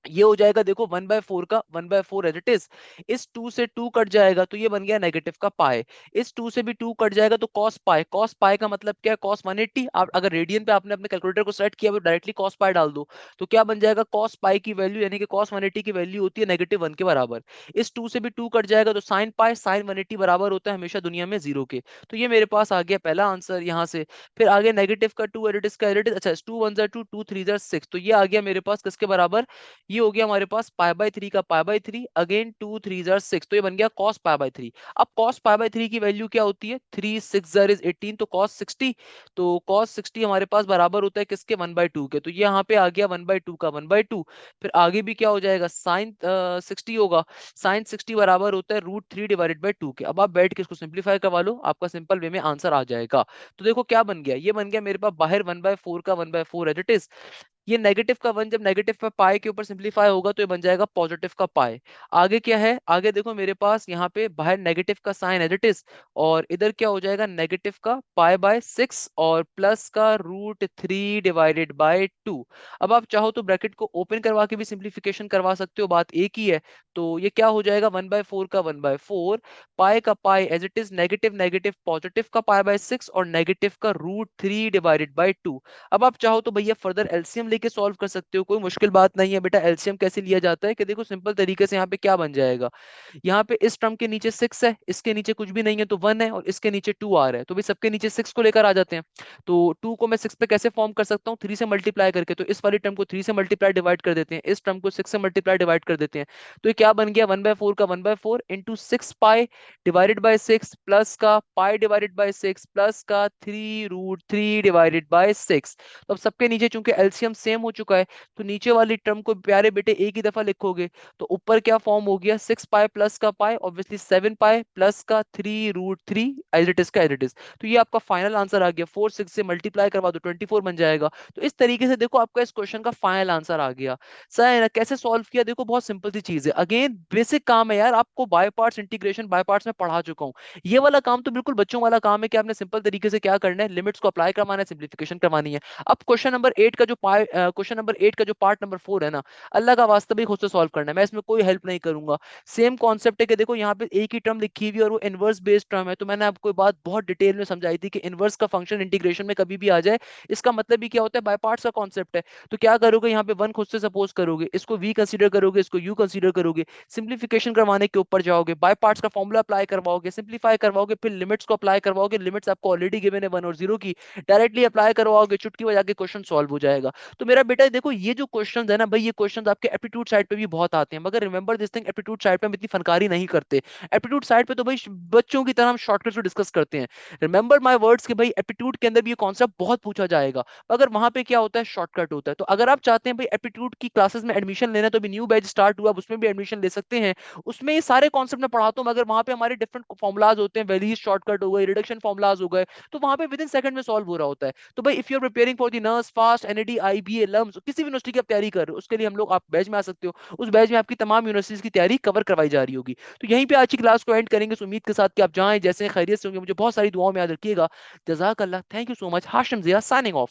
ये हो जाएगा देखो 1/4 का 1/4 एज इट इज, इस 2 से 2 कट जाएगा तो ये बन गया नेगेटिव का पाए, इस 2 से भी 2 कट जाएगा तो कॉस पाए का मतलब क्या है, कॉस 180। आप अगर रेडियन पे आपने अपने कैलकुलेटर को सेट किया तो डायरेक्टली कॉस पाए डाल दो, तो क्या बन जाएगा, कॉस पाई की वैल्यू यानी कि कॉस 180 की वैल्यू होती है -1 के बराबर, इस 2 से भी 2 कट जाएगा तो साइन पाई, साइन 180 बराबर होता है हमेशा दुनिया में 0 के। तो ये मेरे पास आ गया पहला आंसर यहाँ से। फिर आगे नेगेटिव का 2 एडिटिस का एडिटिस, अच्छा 2 1 2 2 3 6, तो ये आ गया मेरे पास किसके बराबर, ये हो गया हमारे पास पाई बाय 3 का पाई बाय 3, अगेन 2 3 जार 6, तो ये बन गया cos पाई बाय 3। अब cos पाई बाय 3 की वैल्यू क्या होती है, 3 6 जार इज 18, तो cos 60, तो cos 60 हमारे पास बराबर होता है किसके, 1/2 के, तो ये यहाँ पे आ गया 1/2 का 1/2। फिर आगे भी क्या हो जाएगा, साइन 60 होगा, साइन 60 बराबर होता है √3/2 के। अब आप बैठ के इसको सिंप्लीफाई करवा लो, आपका सिंपल वे में आंसर आ जाएगा। तो देखो क्या बन गया, ये बन गया मेरे पास बाहर 1/4 का 1/4 एज इट इज, ये नेगेटिव का वन जब नेगेटिव का पाई के ऊपर सिंप्लीफाई होगा तो ये बन जाएगा पॉजिटिव का पाई। आगे क्या है, आगे देखो मेरे पास यहाँ पे बाहर नेगेटिव का साइन एज इट इज, और इधर क्या हो जाएगा नेगेटिव का पाई बाय 6 और प्लस का √3/2। अब आप चाहो तो ब्रैकेट को ओपन करवा के भी सिंप्लीफिकेशन करवा सकते हो, बात एक ही है। तो ये क्या हो जाएगा 1/4 का 1/4, पाई का pi as it is, negative negative positive का पाई बाय 6 और नेगेटिव का √3/2। अब आप चाहो तो भैया फर्दर एलसीएम लेके सॉल्व कर सकते हो, कोई मुश्किल बात नहीं है बेटा। एलसीएम कैसे लिया जाता है कि देखो सिंपल तरीके से यहाँ पे क्या बन जाएगा, यहाँ पे इस टर्म के नीचे 6 है, इसके नीचे कुछ भी नहीं है तो 1 है, और इसके नीचे 2 आ रहा है, तो भी सबके नीचे 6 को लेकर आ जाते हैं। तो 2 को मैं 6 पे कैसे फॉर्म कर सकता हूँ, 3 से मल्टीप्लाई करके, तो इस वाली टर्म को 3 से मल्टीप्लाई डिवाइड कर देते हैं, इस टर्म को 6 से मल्टीप्लाई डिवाइड कर देते हैं। तो ये क्या बन गया 1/4 का 1/4 into 6 pi divided by 6 plus का पाई डिवाइडेड बाय 6 प्लस का 3√3 डिवाइडेड बाय 6। तो अब सबके नीचे चूंकि एलसीएम सेम हो चुका है, तो नीचे वाली टर्म को प्यारे बेटे एक ही दफा लिखोगे, तो ऊपर क्या फॉर्म हो गया 6 पाई प्लस का पाई, ऑब्वियसली 7 पाई प्लस का 3√3 एज इट इज का एज इट इज। तो ये आपका फाइनल आंसर आ गया, 4 6 से मल्टीप्लाई करवा दो 24 बन जाएगा। तो इस तरीके से देखो आपका इस क्वेश्चन का फाइनल आंसर आ गया। सर कैसे सॉल्व किया, देखो बहुत सिंपल सी चीज है, अगेन बेसिक काम है यार, आपको by parts integration by parts में पढ़ा चुका हूँ। ये वाला काम तो बिल्कुल बच्चों वाला काम है कि आपने सिंपल तरीके से क्या करना है, लिमिट्स को अप्लाई करवाना है, सिंप्लीफिकेशन करवानी है। अब क्वेश्चन नंबर 8 का जो पार्ट नंबर 4 है ना, अल्लाह का वास्ता भी खुद से सॉल्व करना है, मैं इसमें कोई हेल्प नहीं करूंगा। सेम कॉन्सेप्ट है कि देखो यहाँ पे एक ही टर्म लिखी हुई है और वो इनवर्स बेस्ड टर्म है, तो मैंने आपको बात बहुत डिटेल में समझाई थी कि इनवर्स का फंक्शन इंटीग्रेशन में कभी भी आ जाए, इसका मतलब भी क्या होता है, बाय पार्ट्स का कॉन्सेप्ट है। तो क्या करोगे, यहाँ पे वन खुद से सपोज करोगे, इसको वी कंसीडर करोगे, इसको यू कंसीडर करोगे, सिंप्लीफिकेशन करवाने के ऊपर जाओगे, बाय पार्ट्स का फॉर्मूला अप्लाई करवाओगे, सिंप्लीफाई करवाओगे, फिर लिमिट्स को अप्लाई करवाओगे, लिमिट्स आपको ऑलरेडी गिवन है 1 और 0 की, डायरेक्टली अप्लाई करवाओगे, चुटकी बजा के क्वेश्चन सॉल्व हो जाएगा। तो मेरा बेटा देखो ये जो क्वेश्चन है ना भाई, ये क्वेश्चन आपके एप्टीट्यूड साइड पे भी बहुत आते हैं, मगर remember this thing, aptitude side पे हम इतनी फनकारी नहीं करते। एप्टीट्यूड साइड पे तो भाई बच्चों की तरह हम शॉर्टकट्स को डिस्कस करते हैं। रिमेंबर माय वर्ड्स कि भाई एप्टीट्यूड के अंदर भी ये कॉन्सेप्ट बहुत पूछा जाएगा, मगर वहां पे क्या होता है, शॉर्टकट होता है। तो अगर आप चाहते हैं भाई एप्टीट्यूड की क्लासेस में एडमिशन लेना, तो अभी न्यू बैच स्टार्ट हुआ, आप उसमें भी एडमिशन ले सकते हैं। उसमें ये सारे कॉन्सेप्ट मैं पढ़ाता हूँ, मगर वहां पे हमारे डिफरेंट फॉर्मुलाज होते हैं, वेलीज शॉर्टकट हो गए, रिडक्शन फॉर्मुलाज हो गए, तो वहां पे विद इन सेकंड में सॉल्व हो रहा होता है। तो भाई if you are preparing for the नर्स फास्ट एनएडी आईबीए लम्स, किसी भी यूनिवर्सिटी की आप तैयारी कर रहे हो, उसके लिए हम लोग आप बैच में आ सकते हो, उस बैच में आपकी तमाम यूनिवर्सिटीज की तैयारी कवर करवाई जा रही होगी। तो यहीं पे आज की क्लास को एंड करेंगे, इस उम्मीद के साथ कि आप जाएं जैसे खैरियत से होंगे, मुझे बहुत सारी दुआओं में याद रखिएगा। जजाक अल्लाह, thank you so much, Hashim Zia signing of.